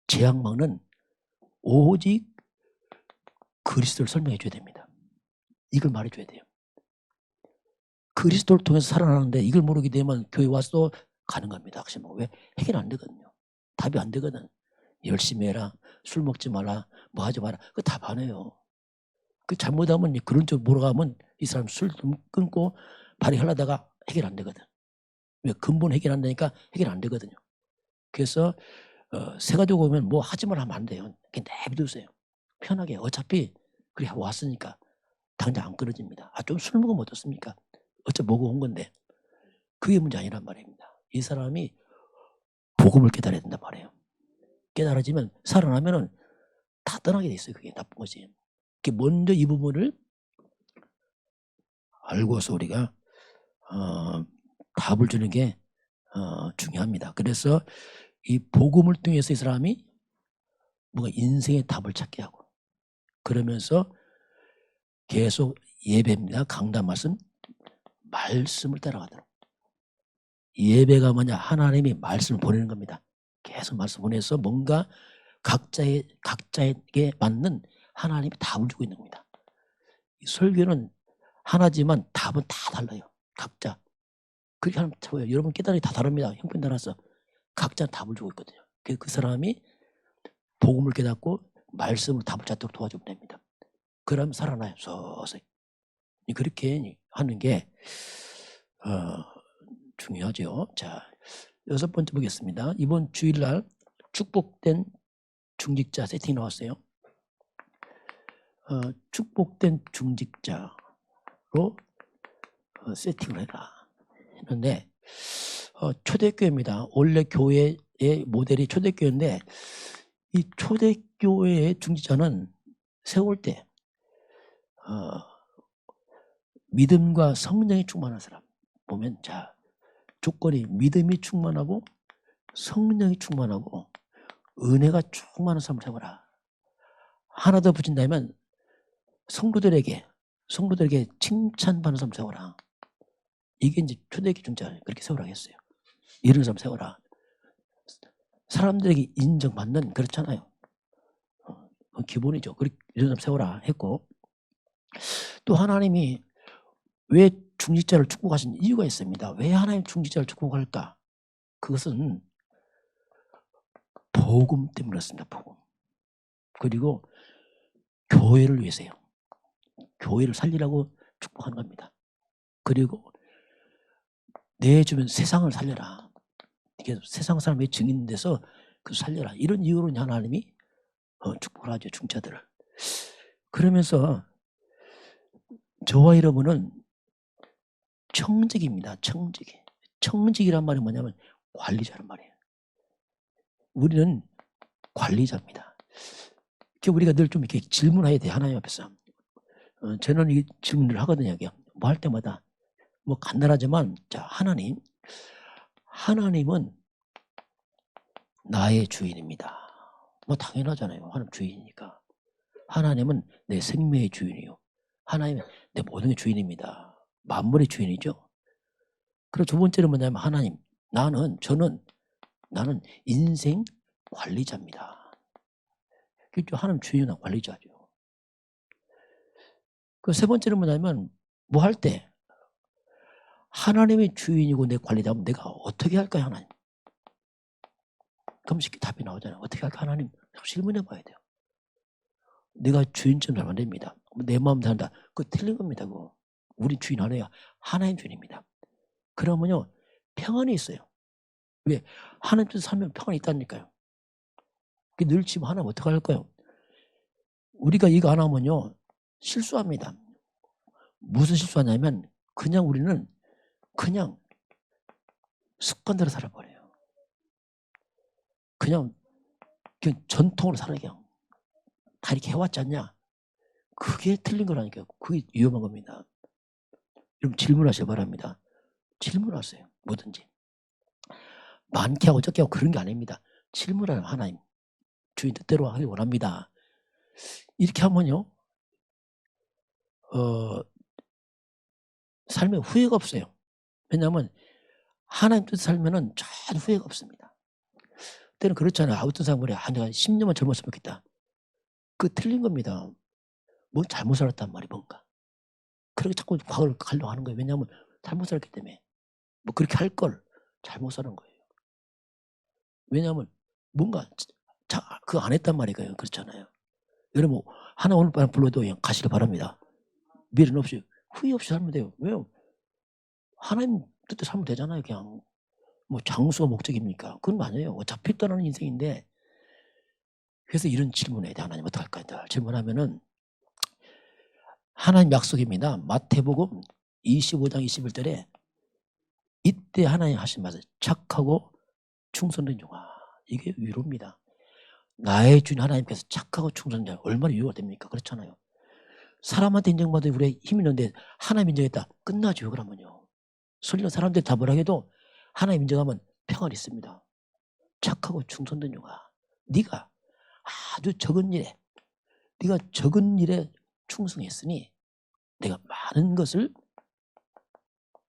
재앙 막는 오직 그리스도를 설명해 줘야 됩니다. 이걸 말해 줘야 돼요. 그리스도를 통해서 살아나는데 이걸 모르게 되면 교회 와서 가능합니다. 왜? 해결 안 되거든요. 답이 안 되거든. 열심히 해라, 술 먹지 마라, 뭐 하지 마라. 그거 답 안 해요. 그 잘못하면 그런 쪽 몰아가면 이 사람 술 끊고 발이 흘러다가 해결 안 되거든. 왜? 근본 해결 안 되니까 해결 안 되거든요. 그래서 새 가지고 오면 뭐 하지 말라 하면 안 돼요. 그냥 내비두세요. 편하게. 어차피 그래 왔으니까 당장 안 끊어집니다. 좀 술 먹으면 어떻습니까? 어차피 먹어 온 건데. 그게 문제 아니란 말입니다. 이 사람이 복음을 깨달아야 된단 말이에요. 깨달아지면 살아나면은 다 떠나게 돼 있어요. 그게 나쁜 거지. 먼저 이 부분을 알고서 우리가 답을 주는 게 중요합니다. 그래서 이 복음을 통해서 이 사람이 뭔가 인생의 답을 찾게 하고, 그러면서 계속 예배입니다. 강단 말씀을 따라가도록. 예배가 뭐냐? 하나님이 말씀을 보내는 겁니다. 계속 말씀 보내서 뭔가 각자에게 맞는 하나님이 답을 주고 있는 겁니다. 설교는 하나지만 답은 다 달라요. 각자. 그렇게 하면 참아요. 여러분 깨달음이 다 다릅니다. 형편 따라서 각자 답을 주고 있거든요. 그 사람이 복음을 깨닫고 말씀으로 답을 찾도록 도와주면 됩니다. 그러면 살아나요. 서서히. 그렇게 하는 게 중요하죠. 자, 6번째 보겠습니다. 이번 주일날 축복된 중직자 세팅이 나왔어요. 축복된 중직자로 세팅을 해라 했는데, 초대교회입니다. 원래 교회의 모델이 초대교회인데, 이 초대교회의 중직자는 세울 때 믿음과 성령이 충만한 사람 보면, 자, 조건이 믿음이 충만하고 성령이 충만하고 은혜가 충만한 사람을 세워라. 하나 더 붙인다면 성도들에게 성도들에게 칭찬받는 사람 세워라. 이게 이제 초대교회 중자 그렇게 세우라고 했어요. 이런 사람 세워라. 사람들에게 인정받는, 그렇잖아요. 기본이죠. 이런 사람 세워라 했고, 또 하나님이 왜 중직자를 축복하신 이유가 있습니다. 왜 하나님 중직자를 축복할까? 그것은 복음 때문에 그렇습니다. 복음. 그리고 교회를 위해서요. 교회를 살리라고 축복하는 겁니다. 그리고 내 주변 세상을 살려라. 이게 세상 사람의 증인 돼서 그 살려라. 이런 이유로 하나님이 축복을 하죠. 중자들을. 그러면서 저와 여러분은 청직입니다. 청직. 청직이란 말이 뭐냐면 관리자란 말이에요. 우리는 관리자입니다. 우리가 늘 좀 이렇게 질문해야 돼. 하나님 앞에서. 저는 이 질문을 하거든요. 뭐 할 때마다. 뭐 간단하지만, 자, 하나님은 나의 주인입니다. 뭐 당연하잖아요. 하나님 주인이니까. 하나님은 내 생명의 주인이요. 하나님은 내 모든 게 주인입니다. 만물의 주인이죠. 그리고 두 번째는 뭐냐면 하나님, 나는 인생 관리자입니다. 그렇죠. 하나님 주인이나 관리자죠. 그 세 번째는 뭐냐면 뭐 할 때 하나님이 주인이고 내 관리자면 내가 어떻게 할까요, 하나님? 그럼 쉽게 답이 나오잖아요. 어떻게 할까, 하나님? 질문해 봐야 돼요. 내가 주인처럼 살면 안 됩니다. 내 마음 산다. 그거 틀린 겁니다. 그거. 우리 주인 하나야. 하나님 주인입니다. 그러면요, 평안이 있어요. 왜? 하나님 뜻 살면 평안이 있다니까요. 늘 지금 하나님 어떻게 할까요? 우리가 이거 안 하면요, 실수합니다. 무슨 실수하냐면 우리는 그냥 습관대로 살아버려요. 그냥 전통으로 살아요. 그냥 다 이렇게 해왔지 않냐? 그게 틀린 거라니까요. 그게 위험한 겁니다. 여러분 질문하시기 바랍니다. 질문하세요. 뭐든지. 많게 하고 적게 하고 그런 게 아닙니다. 질문하는 하나님. 주인 뜻대로 하길 원합니다. 이렇게 하면요, 삶에 후회가 없어요. 왜냐하면 하나님 뜻 살면은 전 후회가 없습니다. 때는 그렇잖아요. 어떤 사람은 그래. 내가 10년만 젊었으면 좋겠다. 그거 틀린 겁니다. 뭐 잘못 살았단 말이 뭔가. 그렇게 자꾸 과거를 가려고 하는 거예요. 왜냐하면 잘못 살았기 때문에. 뭐 그렇게 할 걸 잘못 사는 거예요. 왜냐하면 뭔가 그거 안 했단 말이에요. 그렇잖아요. 여러분 하나 오늘 밤 불러도 그냥 가시길 바랍니다. 미련 없이 후회 없이 살면 돼요. 왜요? 하나님 뜻대로 살면 되잖아요. 그냥 뭐 장수가 목적입니까? 그건 아니에요. 어차피 떠나는 인생인데. 그래서 이런 질문에 대해 하나님 어떡할까요? 질문하면은 하나님 약속입니다. 마태복음 25장 21절에 이때 하나님 하신 말씀 착하고 충성된 종아. 이게 위로입니다. 나의 주인 하나님께서 착하고 충성된 자 얼마나 위로가 됩니까? 그렇잖아요. 사람한테 인정받은 우리의 힘이 있는데 하나님 인정했다. 끝나죠. 그러면요. 설령 사람들이 다 뭐라 해도 하나님 인정하면 평안이 있습니다. 착하고 충성된 종아. 네가 아주 적은 일에 충성했으니 내가 많은 것을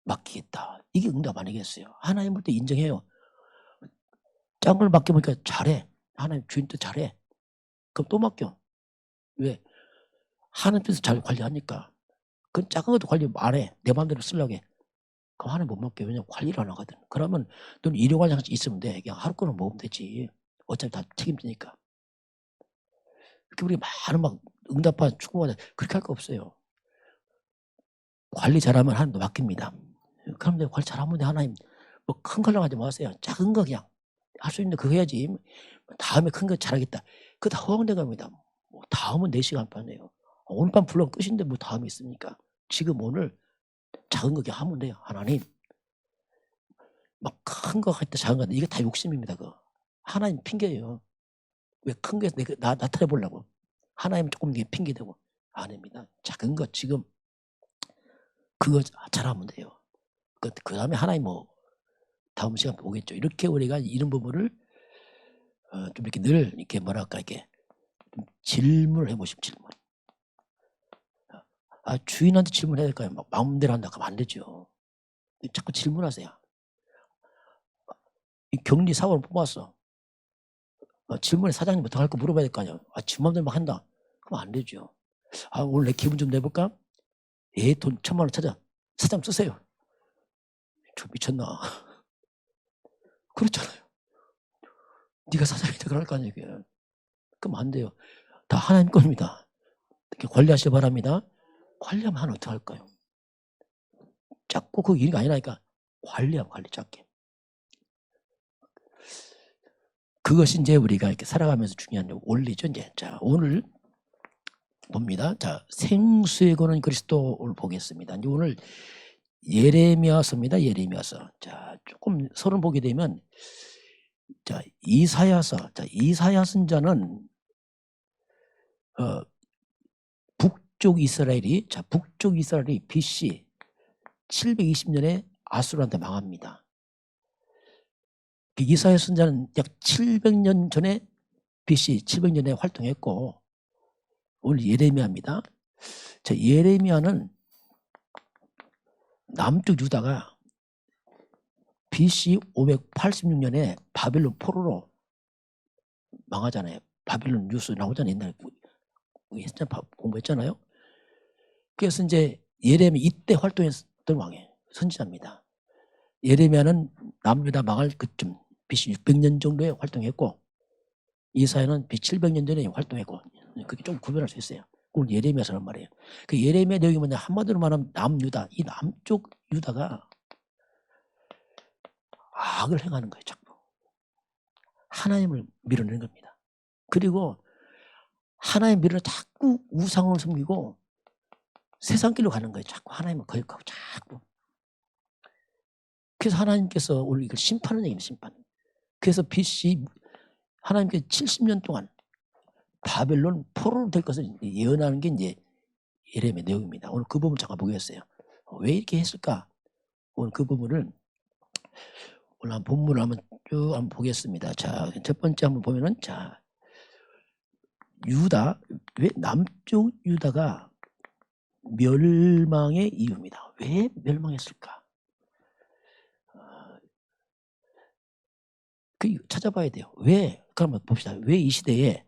맡기겠다. 이게 응답 아니겠어요? 하나님 볼 때 인정해요. 작은 걸 맡겨보니까 잘해. 하나님 주인 뜻 잘해. 그럼 또 맡겨. 왜? 하나님 뜻을 잘 관리하니까. 그건 작은 것도 관리 안 해. 내 마음대로 쓰려고 해. 그럼 하나님 못 맡겨. 왜냐면 관리를 안 하거든. 그러면 너는 일용할 장치 있으면 돼. 그냥 하루 거는 먹으면 되지. 어차피 다 책임지니까. 그렇게 우리 많은 응답받아 축복받아 그렇게 할 거 없어요. 관리 잘하면 하나님도 맡깁니다. 그럼 내가 관리 잘하면 돼. 하나님 뭐 큰 걸로 하지 마세요. 작은 거 그냥 할 수 있는 그거 해야지. 다음에 큰 거 잘하겠다. 그거 다 허황된 겁니다. 뭐 다음은 4시간 반이에요. 오늘 밤 불러면 끝인데 뭐 다음이 있습니까? 지금 오늘 작은 거 그냥 하면 돼요. 하나님 막 큰 거 할 때 작은 거 이게 다 욕심입니다. 그거. 하나님 핑계예요. 왜 큰 거에서 나타내 보려고. 하나님 조금 핑계대고 아닙니다. 작은 거 지금 그거 잘하면 돼요. 그 다음에 하나님 뭐 다음 시간 오겠죠. 이렇게 우리가 이런 부분을 좀 이렇게 늘 이렇게 뭐랄까 이렇게 좀 질문을 해보시면 질문. 주인한테 질문해야 될까요? 막 마음대로 한다 하면 안 되죠. 자꾸 질문하세요. 이 격리 사원을 뽑았어. 질문에 사장님 어떡할 거 물어봐야 될 거 아니야. 지 맘대로 막 한다. 그럼 안 되죠. 오늘 내 기분 좀 내볼까? 돈 1,000만 원 찾아. 사장 쓰세요. 저 미쳤나? 그렇잖아요. 네가 사장이다 그럴 거 아니에요. 그럼 안 돼요. 다 하나님 겁니다. 이렇게 관리하시기 바랍니다. 관리하면 어떻게 할까요? 작고 그 일이 아니라니까. 관리하면 관리 작게. 그것이 이제 우리가 이렇게 살아가면서 중요한 원리죠. 이제 자, 오늘 봅니다. 자, 생수에 거는 그리스도를 보겠습니다. 이제 오늘 예레미야서입니다. 예레미야서. 자, 조금 서론 보게 되면 자, 이사야서. 자, 이사야 선자는 북쪽 이스라엘이 BC 720년에 아수르한테 망합니다. 이사야 선자는 약 700년 전에 BC 700년에 활동했고 오늘 예레미야입니다. 자, 예레미야는 남쪽 유다가 BC 586년에 바벨론 포로로 망하잖아요. 바벨론 뉴스 나오잖아요. 옛날에 공부했잖아요. 그래서 이제 예레미야 이때 활동했던 왕이에요. 선지자입니다. 예레미야는 남유다 망할 그쯤 BC 600년 정도에 활동했고 이사야는 BC 700년 전에 활동했고 그게 좀 구별할 수 있어요. 그걸 예레미야서란 말이에요. 그 예레미야 내용이 뭐냐 한마디로 말하면 남유다 이 남쪽 유다가 악을 행하는 거예요. 자꾸 하나님을 밀어내는 겁니다. 그리고 하나님 밀어 자꾸 우상을 섬기고 세상 길로 가는 거예요. 자꾸 하나님을 거역하고 자꾸. 그래서 하나님께서 오늘 이걸 심판을 얘기해요. 심판. 그래서 BC 하나님께서 70년 동안 바벨론 포로로 될 것을 예언하는 게 이제 예레미야 내용입니다. 오늘 그 부분 잠깐 보겠어요. 왜 이렇게 했을까? 오늘 그 부분을 오늘 한 본문을 한번 보겠습니다. 자, 첫 번째 한번 보면은 자, 유다 왜 남쪽 유다가 멸망의 이유입니다. 왜 멸망했을까? 그 찾아봐야 돼요. 왜? 그러면 봅시다. 왜 이 시대에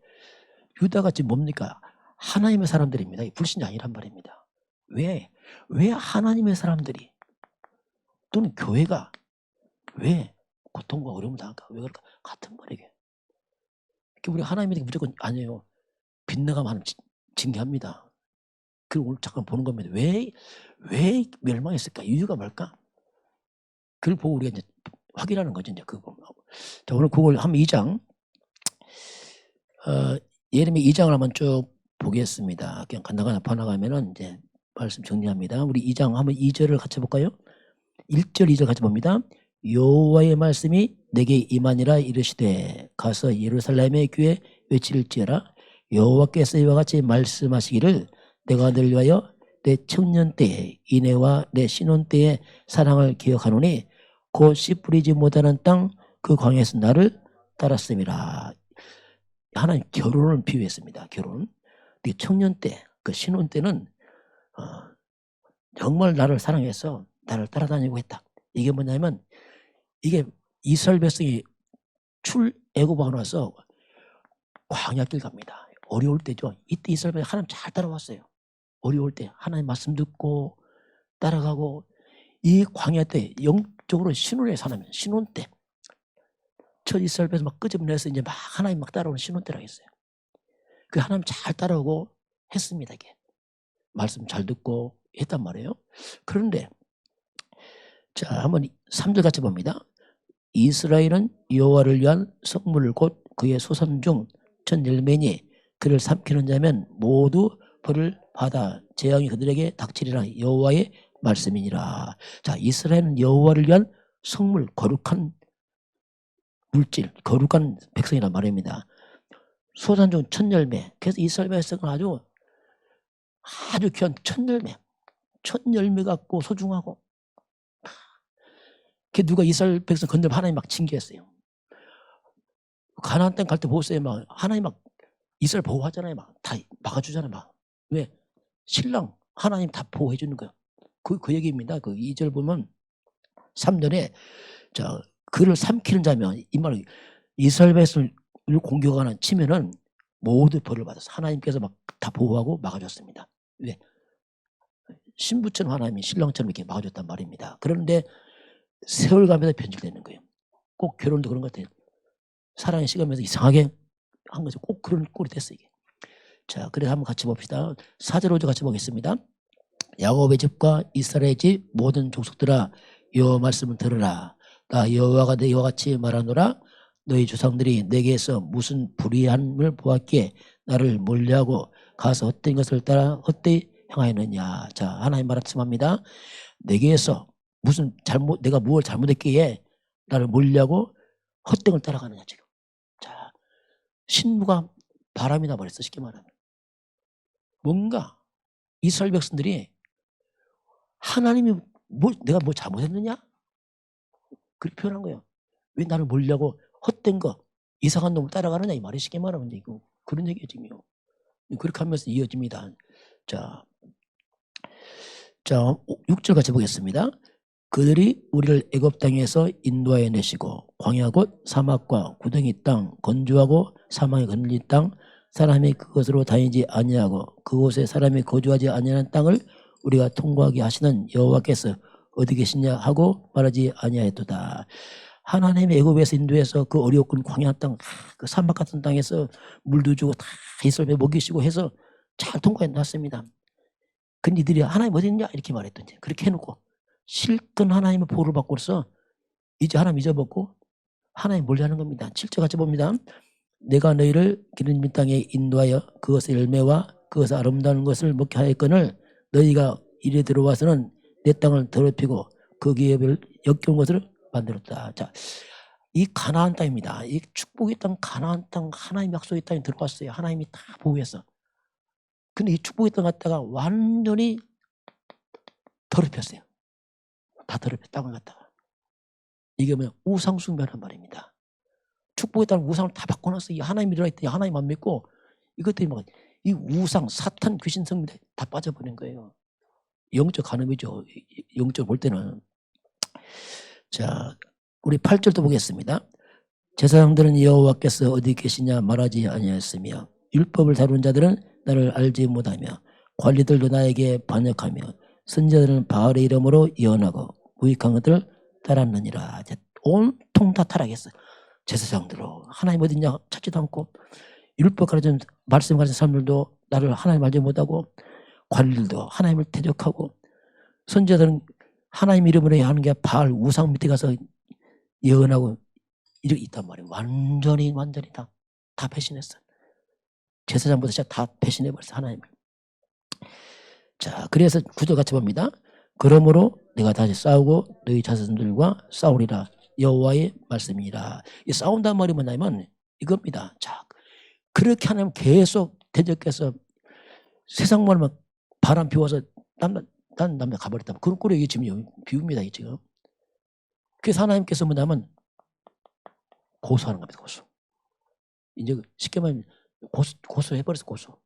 유다가 지금 뭡니까? 하나님의 사람들입니다. 불신이 아니란 말입니다. 왜 하나님의 사람들이 또는 교회가 왜 고통과 어려움을 당할까? 왜 그럴까? 같은 말이게. 우리 하나님에게 무조건 아니에요. 빗나가면 하나님 징계합니다. 그걸 오늘 잠깐 보는 겁니다. 왜 멸망했을까? 이유가 뭘까? 그걸 보고 우리가 이제 확인하는 거죠. 이제 그거. 자, 오늘 그걸 한 2장, 예레미야 2장을 한번 쭉 보겠습니다. 그냥 간단하게 번나가면은 이제 말씀 정리합니다. 우리 2장 한번 2절을 같이 볼까요? 1절, 2절 같이 봅니다. 여호와의 말씀이 내게 임하니라 이르시되 가서 예루살렘의 귀에 외칠지어라. 여호와께서 이와 같이 말씀하시기를 내가 널 위하여 내 청년 때에 이내와 내 신혼 때의 사랑을 기억하노니 곧 씨 뿌리지 못하는 땅 그 광야에서 나를 따랐음이라. 하나님 결혼을 비유했습니다. 결혼. 네 청년 때, 그 신혼 때는 정말 나를 사랑해서 나를 따라다니고 했다. 이게 뭐냐면 이게 이스라엘 백성이 출애굽하고 나서 광야길 갑니다. 어려울 때죠. 이때 이스라엘 백성이 하나님 잘 따라왔어요. 어려울 때 하나님 말씀 듣고 따라가고 이 광야 때 영적으로 신혼에 사나면 신혼 때 첫 이스라엘 백성 막 끄집어내서 이제 막 하나님 막 따라오는 신혼 때라고 했어요. 그 하나님 잘 따라오고 했습니다. 이게 말씀 잘 듣고 했단 말이에요. 그런데 자 한번 3절 같이 봅니다. 이스라엘은 여호와를 위한 성물 곧 그의 소산 중 첫 열매니 그를 삼키는 자면 모두 벌을 받아 재앙이 그들에게 닥치리라. 여호와의 말씀이니라. 자, 이스라엘은 여호와를 위한 성물 거룩한 물질 거룩한 백성이란 말입니다. 소산 중 첫 열매. 그래서 이스라엘 백성은 아주 귀한 첫 열매 같고 소중하고. 그 누가 이스라엘 백성 건드리면 하나님 막 징계했어요. 가나안 땅 갈 때 보세요. 막 하나님 막 이스라엘 보호하잖아요. 막 다 막아주잖아요. 막 왜? 신랑 하나님 다 보호해 주는 거예요. 그 얘기입니다. 그 2절 보면 3절에 자 그를 삼키는 자면 이 말은 이스라엘 백성을 공격하는 치면은 모두 벌을 받았어. 하나님께서 막 다 보호하고 막아줬습니다. 왜? 신부처럼 하나님이 신랑처럼 이렇게 막아줬단 말입니다. 그런데 세월 가면서 변질되는 거예요. 꼭 결혼도 그런 것 같아요. 사랑이 식으면서 이상하게 한 거죠. 꼭 그런 꼴이 됐어요. 이게. 자, 그래서 한번 같이 봅시다. 4절 5절 같이 보겠습니다. 야곱의 집과 이스라엘의 집 모든 족속들아 여호와 말씀을 들으라. 나 여호와가 너희와 같이 말하노라. 너희 조상들이 내게서 무슨 불의함을 보았기에 나를 멀리하고 가서 헛된 것을 따라 헛되이 행하였느냐. 자, 하나님 말씀합니다. 내게서 무슨 잘못, 내가 무엇을 잘못했기에 나를 멀리하고 헛된 걸 따라가느냐 지금. 자, 신부가 바람이 나버렸어. 쉽게 말하면. 뭔가 이스라엘 백성들이 하나님이 내가 뭐 잘못했느냐? 그렇게 표현한 거예요. 왜 나를 몰려고 헛된 거 이상한 놈을 따라가느냐 이 말이 쉽게 말하면 이거 그런 얘기예요 지금요. 그렇게 하면서 이어집니다. 자 6절 같이 보겠습니다. 그들이 우리를 애굽 땅에서 인도하여 내시고 광야 곧 사막과 구덩이 땅 건조하고 사망에 걸린 땅 사람이 그것으로 다니지 아니하고 그곳에 사람이 거주하지 아니하는 땅을 우리가 통과하게 하시는 여호와께서 어디 계시냐 하고 말하지 아니하였도다. 하나님의 애굽에서 인도해서 그 어려운 광야 땅, 그 사막 같은 땅에서 물도 주고 다 이스라엘 먹이시고 해서 잘 통과해 놨습니다. 근데 이들이 하나님 어디 있냐 이렇게 말했던지 그렇게 해놓고 실컷 하나님의 보호를 받고서 이제 하나님 잊어먹고 하나님 몰려하는 겁니다. 7절 같이 봅니다. 내가 너희를 기름진 땅에 인도하여 그것의 열매와 그것의 아름다운 것을 먹게 하였거늘 너희가 이래 들어와서는 내 땅을 더럽히고 거기에 역겨운 것을 만들었다. 자, 이 가나안 땅입니다. 이 축복의 땅, 가나안 땅, 하나님 약속의 땅에 들어갔어요. 하나님이 다 보호해서. 근데 이 축복의 땅 갖다가 완전히 더럽혔어요. 다 더럽혀 땅을 갖다가. 이게 뭐냐? 우상숭배란 말입니다. 축복의 땅 우상을 다 바꿔놨어요. 하나님 일어나 있더니 하나님만 믿고 이것들이 뭐 이 우상, 사탄, 귀신 성대 다 빠져버린 거예요. 영적 간음이죠. 영적 볼 때는. 자, 우리 8절도 보겠습니다. 제사장들은 여호와께서 어디 계시냐 말하지 아니하였으며 율법을 다룬 자들은 나를 알지 못하며 관리들도 나에게 반역하며 선지자들은 바알의 이름으로 예언하고 무익한 것들을 따랐느니라. 온통 다 타락했어요. 제사장들로 하나님 어디냐 찾지도 않고 율법 가르치는 말씀 가르치는 사람들도 나를 하나님 알지 못하고 관리들도 하나님을 대적하고 선지자들은 하나님 이름으로 하는 게 바알 우상 밑에 가서 예언하고 이렇게 있단 말이에요. 완전히 다 배신했어요. 제사장부터 진짜 다 배신해버렸어요. 하나님을. 자, 그래서 구절 같이 봅니다. 그러므로 내가 다시 싸우고 너희 자손들과 싸우리라. 여호와의 말씀이라. 이 싸운단 말이 뭐냐면 이겁니다. 자, 그렇게 하나님 계속 대적해서 세상 말만 바람 피워서 딴 남자 가버렸다. 그런 꼴이 이게 지금 비유입니다. 이게 지금. 그래서 하나님께서 뭐냐면 고소하는 겁니다. 고소. 이제 쉽게 말하면 고소해버렸어. 고소.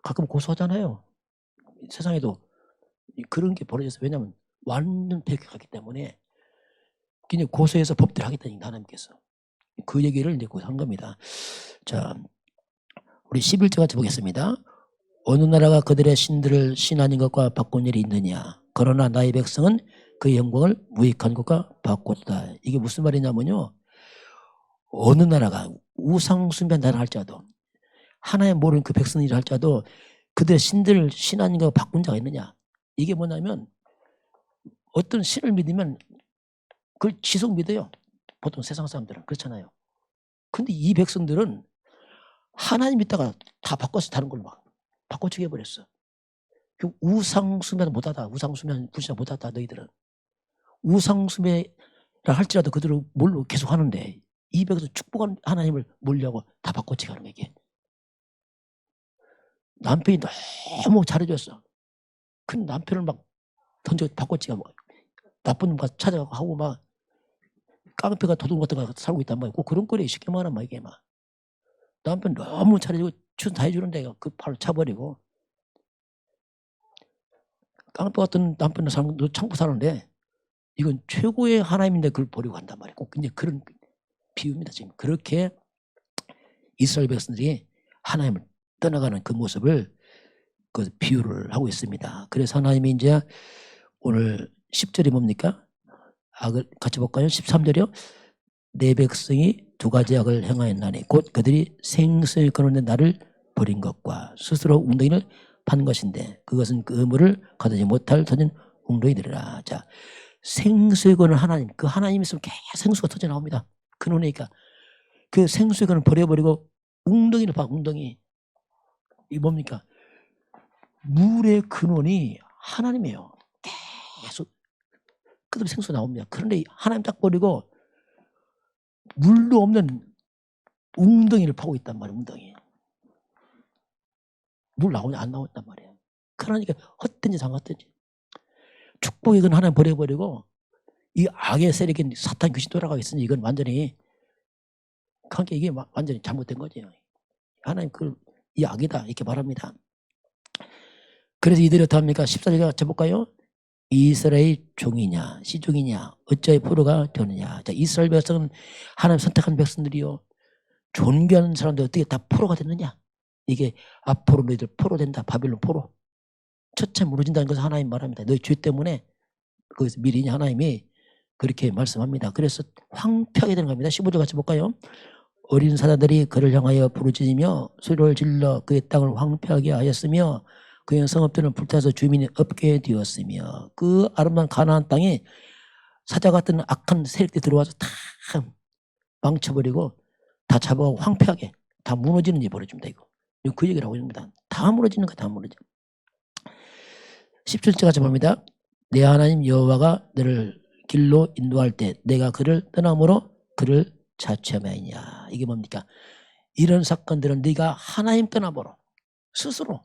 가끔 고소하잖아요. 세상에도 그런 게 벌어져서 왜냐하면 완전 배격하기 때문에 그냥 고소해서 법대로 하겠다니까 하나님께서. 그 얘기를 이제 한 겁니다. 자, 우리 11절 같이 보겠습니다. 어느 나라가 그들의 신들을 신하는 것과 바꾼 일이 있느냐. 그러나 나의 백성은 그 영광을 무익한 것과 바꿨다. 이게 무슨 말이냐면요. 어느 나라가 우상숭배한 나라 할지라도 하나님 모르는 그 백성 일을 할지라도 그들의 신들을 신하는 것과 바꾼 자가 있느냐. 이게 뭐냐면 어떤 신을 믿으면 그걸 지속 믿어요. 보통 세상 사람들은 그렇잖아요. 근데 이 백성들은 하나님 믿다가 다 바꿔서 다른 걸로 막 바꿔치기 해버렸어. 우상숭배는 못하다. 우상숭배는 불신자 못하다. 너희들은. 우상숭배라 할지라도 그들은 뭘로 계속 하는데 이 백에서 축복한 하나님을 몰려고 다 바꿔치기 하는 거야. 남편이 너무 잘해줬어. 큰 남편을 막 던져 바꿔치기 하고 나쁜 놈 가서 찾아가고 하고 막 깡패가 도둑 같은 거 살고 있단 말이야. 꼭 그런 꼴이 쉽게 말하면 막 이게 막 남편 너무 잘해주고 추천 다 해주는데 그 바로 차버리고 깡패 같은 남편 사람도 참고 사는데 이건 최고의 하나님인데 그걸 버리고 간단 말이에요. 꼭 이제 그런 비유입니다. 지금 그렇게 이스라엘 백성들이 하나님을 떠나가는 그 모습을 그 비유를 하고 있습니다. 그래서 하나님이 이제 오늘 10절이 뭡니까? 악을 같이 볼까요? 13절이요. 내 백성이 두 가지 악을 행하였나니 곧 그들이 생수에 거느는 나를 버린 것과 스스로 웅덩이를 판 것인데 그것은 그 의무를 가두지 못할 터진 웅덩이들이라. 자, 생수에 거는 하나님, 그 하나님 있으면 계속 생수가 터져 나옵니다. 그러니까 그 생수에 거는 버려버리고 웅덩이를 봐. 웅덩이. 이 뭡니까? 물의 근원이 하나님이에요. 계속 그대로 생수 나옵니다. 그런데 하나님 딱 버리고 물도 없는 웅덩이를 파고 있단 말이에요. 웅덩이. 물 나오냐 안 나온단 말이에요. 그러니까 헛된지 상헛된지. 축복의 건 하나님 버려버리고 이 악의 세력인 사탄 귀신 돌아가고 있으니 이건 완전히 그러니까 이게 완전히 잘못된 거죠. 하나님 이 악이다 이렇게 말합니다. 그래서 이들이 어떻게 합니까? 14절 같이 볼까요? 이스라엘 종이냐 시종이냐 어찌하여 포로가 되느냐. 자, 이스라엘 백성은 하나님 선택한 백성들이요. 존귀하는 사람들 어떻게 다 포로가 됐느냐. 이게 앞으로 너희들 포로 된다. 바빌론 포로. 첫째 무너진다는 것을 하나님 말합니다. 너희 죄 때문에 거기서 미리 하나님이 그렇게 말씀합니다. 그래서 황폐하게 되는 겁니다. 15절 같이 볼까요? 어린 사자들이 그를 향하여 부르짖으며 소리를 질러 그의 땅을 황폐하게 하였으며 그의 성읍들은 불타서 주민이 없게 되었으며 그 아름다운 가나안 땅에 사자 같은 악한 세력들이 들어와서 다 망쳐버리고 다 잡아가고 황폐하게 다 무너지는 일이 벌어집니다. 이거 그 얘기를 하고 있는 겁니다. 다 무너지는 거 다 무너져. 17절 같이 봅니다. 내 하나님 여호와가 너를 길로 인도할 때 내가 그를 떠남으로 그를 자취하며 이게 뭡니까? 이런 사건들은 네가 하나님 떠나보러 스스로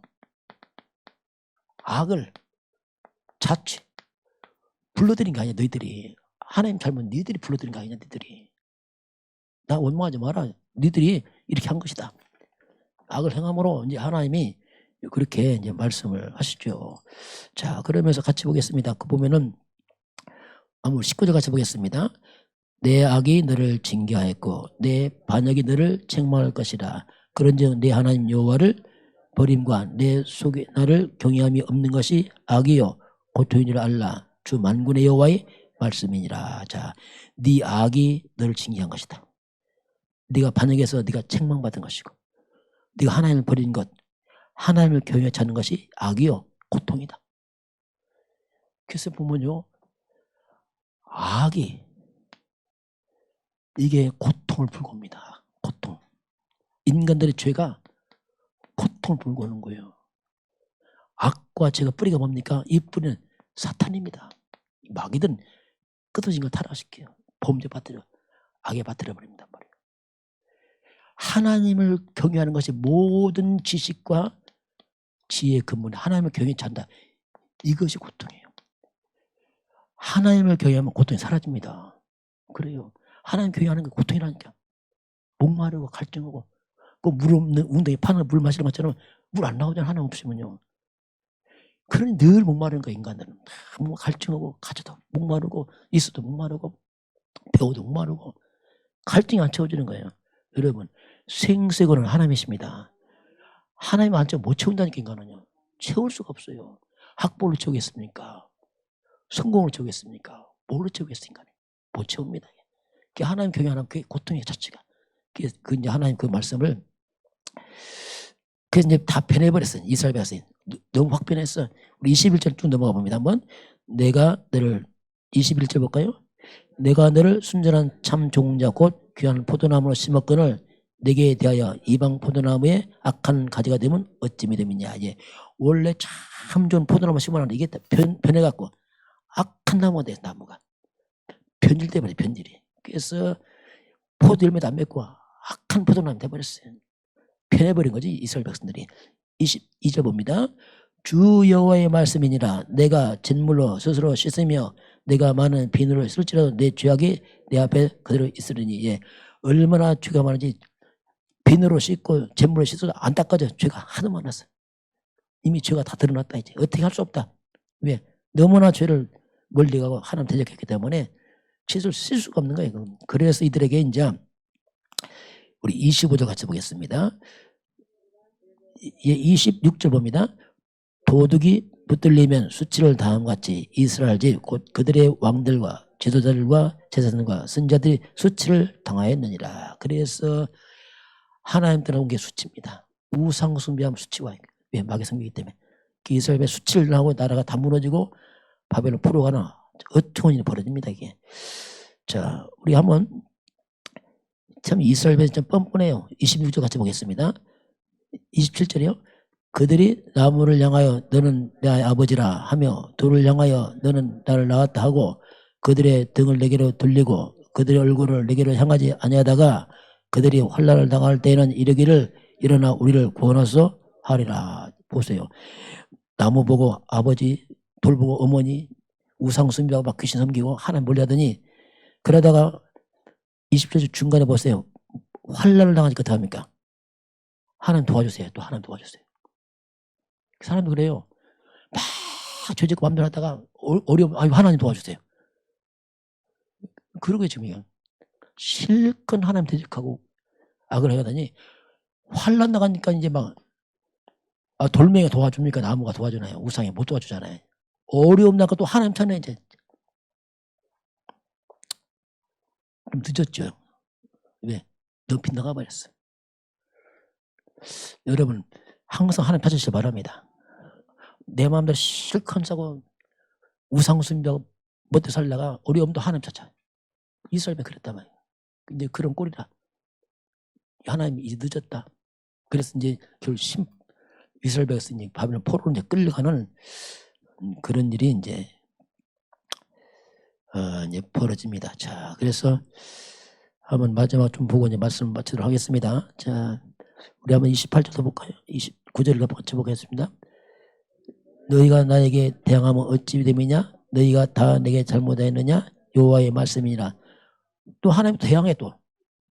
악을 자취 불러들인 게 아니야. 너희들이 하나님 잘못 너희들이 불러들인 거 아니냐. 너희들이 나 원망하지 마라. 너희들이 이렇게 한 것이다. 악을 행함으로 이제 하나님이 그렇게 이제 말씀을 하시죠. 자, 그러면서 같이 보겠습니다. 그 보면은 아무 19절 같이 보겠습니다. 내 악이 너를 징계하였고 내 반역이 너를 책망할 것이라. 그런즉 내 하나님 여호와를 버림과 내 속에 나를 경외함이 없는 것이 악이요 고통인 줄 알라. 주 만군의 여호와의 말씀이니라. 자, 네 악이 너를 징계한 것이다. 네가 반역해서 네가 책망받은 것이고 네가 하나님을 버린 것, 하나님을 경외하지 않는 것이 악이요 고통이다. 그래서 보면요, 악이 이게 고통을 불고 옵니다. 고통. 인간들의 죄가 고통을 불고 오는 거예요. 악과 죄가 뿌리가 뭡니까? 이 뿌리는 사탄입니다. 마귀든 끝없이 걸 타락시켜요. 범죄 빠뜨려, 악에 빠뜨려 버립니다. 하나님을 경외하는 것이 모든 지식과 지혜의 근본에 하나님을 경외치 않는다. 이것이 고통이에요. 하나님을 경외하면 고통이 사라집니다. 그래요. 하나님 경외하는 게 고통이라니까. 목마르고 갈증하고 그 물 없는 웅덩이 파는 물 마시는 것처럼 물 안 나오잖아. 하나님 없으면요. 그러니 늘 목마르는 거야. 인간들은 갈증하고 가져도 목마르고 있어도 목마르고 배워도 목마르고 갈증이 안 채워지는 거예요. 여러분, 생색은 하나님이십니다. 하나님 안 채워 못 채운다니까. 인간은요. 채울 수가 없어요. 학벌로 채우겠습니까? 성공을 채우겠습니까? 뭘로 채우겠습니까? 못 채웁니다. 하나님 경외하는 그 고통의 자체가. 그 이제 하나님 그 말씀을 그래서 이제 다 변해버렸어요. 이스라엘 백성이 너무 확 변했어. 우리 21절 쭉 넘어가 봅니다. 한번 내가 너를 21절 볼까요? 내가 너를 순전한 참 종자 곧 귀한 포도나무로 심었거늘 내게 대하여 이방 포도나무에 악한 가지가 되면 어찌 믿음이냐. 예. 원래 참 좋은 포도나무 심어놨는데 이게 변해갖고 악한 나무가 돼. 나무가 변질돼 버려. 변질이. 그래서 포도 열매도 안 맺고 악한 포도나무 돼버렸어요. 변해버린 거지 이스라엘 백성들이. 22절 봅니다. 주 여호와의 말씀이니라. 내가 잿물로 스스로 씻으며 내가 많은 비누를 쓸지라도 내 죄악이 내 앞에 그대로 있으리니. 예. 얼마나 죄가 많은지 비누로 씻고 잿물로 씻어도 안 닦아져. 죄가 하도 많았어. 이미 죄가 다 드러났다. 이제 어떻게 할 수 없다. 왜? 너무나 죄를 멀리 가고 하나님 대적했기 때문에 죄를 쓸 수가 없는 거예요. 그래서 이들에게 이제 우리 25절 같이 보겠습니다. 26절 봅니다. 도둑이 붙들리면 수치를 당함같이 이스라엘 집 곧 그들의 왕들과 지도자들과 제사장과 선자들이 수치를 당하였느니라. 그래서 하나님 따라온 게 수치입니다. 우상 숭배하면 수치와 왜 마귀 성기이기 때문에 이스라엘의 수치를 당하고 나라가 다 무너지고 바벨론 포로가는 어처구니 일이 벌어집니다. 이게. 자, 우리 한번 참 이스라엘이 좀 뻔뻔해요. 26절 같이 보겠습니다. 27절이요. 그들이 나무를 향하여 너는 내 아버지라 하며 돌을 향하여 너는 나를 낳았다 하고 그들의 등을 내게로 돌리고 그들의 얼굴을 내게로 향하지 아니하다가 그들이 환난을 당할 때에는 이르기를 일어나 우리를 구원하소 하리라. 보세요. 나무 보고 아버지, 돌 보고 어머니, 우상 숭배하고 막 귀신 섬기고 하나님 몰려하더니 그러다가 20절 중간에 보세요. 환난을 당하니까 어떻게 합니까? 하나님 도와주세요. 또 하나님 도와주세요. 사람도 그래요. 막 죄짓고 맘대로 하다가 어려움, 아유 하나님 도와주세요. 그러고 지금 이거 실컷 하나님 대적하고 악을 해가더니 환난 나가니까 이제 막 돌멩이가 도와줍니까? 나무가 도와주나요? 우상이 못 도와주잖아요. 어려움 나가 또 하나님 편에 이제 좀 늦었죠. 왜? 너무 빗나가 버렸어. 여러분 항상 하나님 찾으시기 바랍니다. 내 마음대로 실컷 사고 우상 숭배하고 못돼 살다가 어려움도 하나님 찾아. 이스라엘이 그랬단 말이에요. 근데 그런 꼴이다. 하나님이 이제 늦었다. 그래서 이제 결국 이스라엘 백성이 바벨론 포로로 이제 끌려가는 그런 일이 이제 벌어집니다. 자, 그래서 한번 마지막 좀 보고 이제 말씀 마치도록 하겠습니다. 자, 우리 한번 28절도 볼까요? 29절을 같이 보겠습니다. 너희가 나에게 대항하면 어찌 됨이냐? 너희가 다 내게 잘못하였느냐? 여호와의 말씀이니라. 또 하나님 대항해 또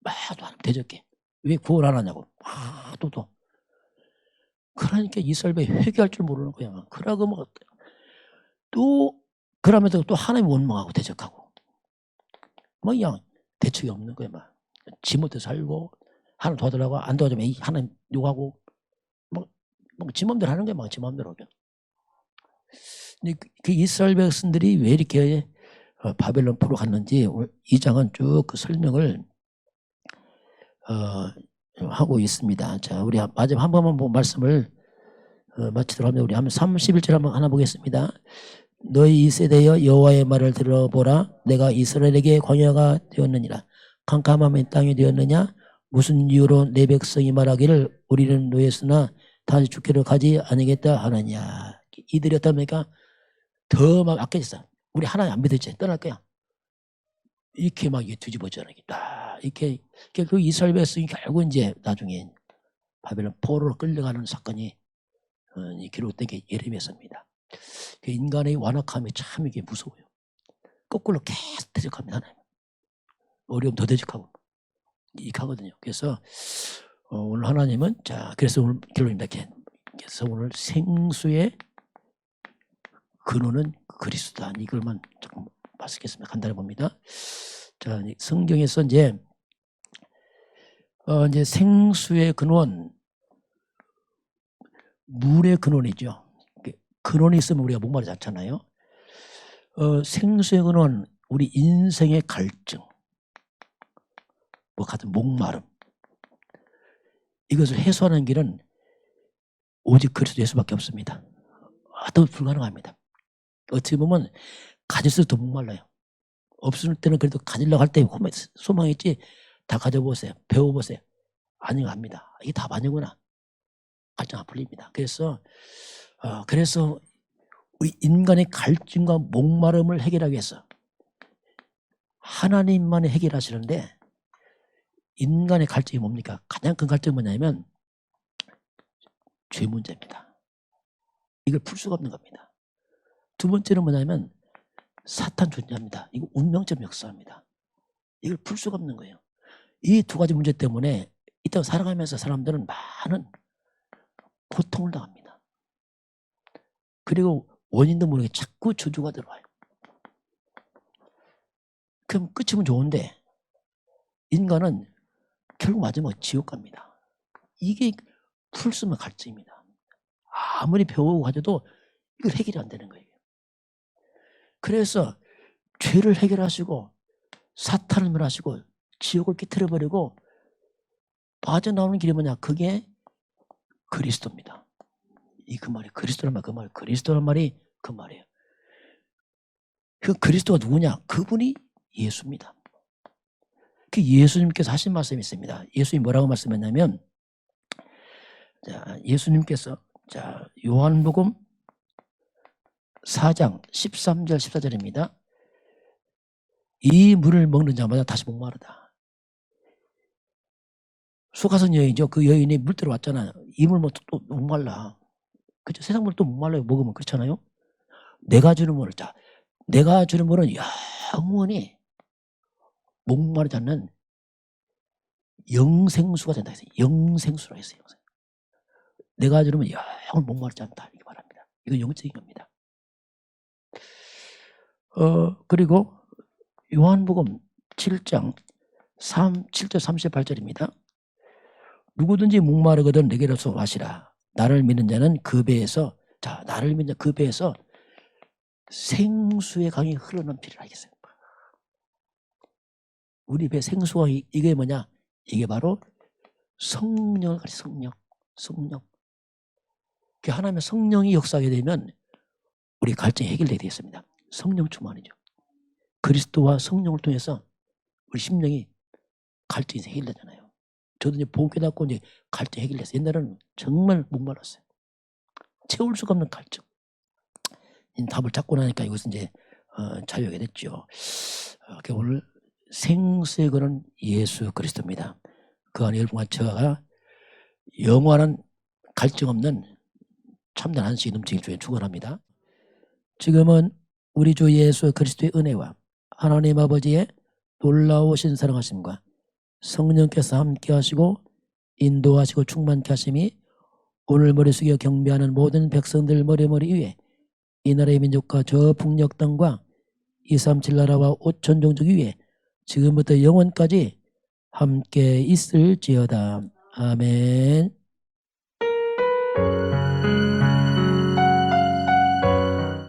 하나님 대적해. 왜 구원 안 하냐고. 또. 그러니까 이스라엘이 회개할 줄 모르는 거야. 그러고 뭐 또 그러면서 또 하나님 원망하고 대적하고. 뭐 그냥 대책이 없는 거야. 막. 지 못해 살고 하나님 도와달라고 안 도와주면 하나님 욕하고 지 맘대로 하는 거야. 막 지 맘대로. 근데 그 이스라엘 백성들이 왜 이렇게 바벨론 포로 갔는지 이 장은 쭉 그 설명을 하고 있습니다. 자, 우리 마지막 한 번만 말씀을 마치도록 하면 우리 한번 31절 한번 하나 보겠습니다. 너희 이 세대여 여호와의 말을 들어보라. 내가 이스라엘에게 광야가 되었느니라. 캄캄함의 땅이 되었느냐? 무슨 이유로 내 백성이 말하기를 우리는 노예였으나 다시 주께로 가지 않으겠다 하느냐. 이들이 어떻다 보니까 더 막 아껴졌어. 우리 하나님 안 믿었지. 떠날 거야. 이렇게 막 뒤집어져라. 이렇게 그 이스라엘 백성이 결국 이제 나중에 바벨론 포로로 끌려가는 사건이 기록된 게 예레미야서입니다. 인간의 완악함이 참 이게 무서워요. 거꾸로 계속 대적합니다. 하나님. 어려움 더 대적하고 이렇게 하거든요. 그래서 오늘 하나님은 그래서 오늘 결론입니다. 그래서 오늘 생수의 근원은 그리스도다. 이걸만 조금 말씀하겠습니다. 간단히 봅니다. 자, 성경에서 이제 생수의 근원, 물의 근원이죠. 근원이 있으면 우리가 목마르지 않잖아요. 생수의 근원, 우리 인생의 갈증, 뭐 같은 목마름, 이것을 해소하는 길은 오직 그리스도 예수밖에 없습니다. 더 불가능합니다. 어떻게 보면 가질수록 더 목말라요. 없을 때는 그래도 가지려고 할 때 소망이 있지. 다 가져보세요. 배워보세요. 아니가 합니다. 이게 다 아니구나. 갈증 안 풀립니다. 그래서 우리 인간의 갈증과 목마름을 해결하기 위해서 하나님만이 해결하시는데 인간의 갈증이 뭡니까? 가장 큰 갈증이 뭐냐면 죄 문제입니다. 이걸 풀 수가 없는 겁니다. 두 번째는 뭐냐면 사탄 존재합니다. 이거 운명적 역사입니다. 이걸 풀 수가 없는 거예요. 이 두 가지 문제 때문에 이 땅 살아가면서 사람들은 많은 고통을 당합니다. 그리고 원인도 모르게 자꾸 저주가 들어와요. 그럼 끝이면 좋은데 인간은 결국 맞으면 지옥 갑니다. 이게 풀수면 갈증입니다. 아무리 배우고 가져도 이걸 해결이 안 되는 거예요. 그래서 죄를 해결하시고 사탄을 멸하시고 지옥을 깨트려버리고 빠져나오는 길이 뭐냐? 그게 그리스도입니다. 이 그 말이 그리스도란 말, 그 말, 그리스도란 말이 그 말이에요. 그 그리스도가 누구냐? 그분이 예수입니다. 그 예수님께서 하신 말씀이 있습니다. 예수님이 뭐라고 말씀했냐면, 자, 예수님께서 자, 요한복음 4장 13절 14절입니다. 이 물을 먹는 자마다 다시 목마르다. 수가성 여인이죠. 그 여인이 물 들어왔잖아요. 이 물 또 목말라. 그죠? 세상 물 또 목말라요. 먹으면 그렇잖아요. 내가 주는 물을, 자, 내가 주는 물은 영원히 목마르지 않는 영생수가 된다 했어요. 영생수라 했어요. 내가 주는 영원 목마르지 않다. 이렇게 말합니다. 이건 영적인 겁니다. 그리고 요한복음 7장 7절 38절입니다. 누구든지 목마르거든 내게로서 마시라. 나를 믿는 자는 그 배에서, 자, 나를 믿는 자 그 배에서 생수의 강이 흘러넘치리라 하겠어요. 우리 배 생수가 이게 뭐냐? 이게 바로 성령을 가리켜. 성령. 하나님의 성령이 역사하게 되면 우리 갈증이 해결되게 되겠습니다. 성령 충만이죠. 그리스도와 성령을 통해서 우리 심령이 갈증이 해결되잖아요. 저도 이제 복음 깨닫고 이제 갈증 해결됐어요. 옛날에는 정말 목말랐어요. 채울 수가 없는 갈증. 답을 찾고 나니까 이것은 이제 자유하게 됐죠. 오늘 생수의 근원 예수 그리스도입니다. 그 안에 여러분과 저가 영원한 갈증 없는 참된 안식이 넘치길 주에 축원합니다. 지금은 우리 주 예수 그리스도의 은혜와 하나님 아버지의 놀라우신 사랑하심과 성령께서 함께 하시고 인도하시고 충만케 하심이 오늘 머리 숙여 경배하는 모든 백성들 머리 위에 이 나라의 민족과 저 북녘 땅과 237 나라와 5천 종족 위에 지금부터 영원까지 함께 있을지어다. 아멘.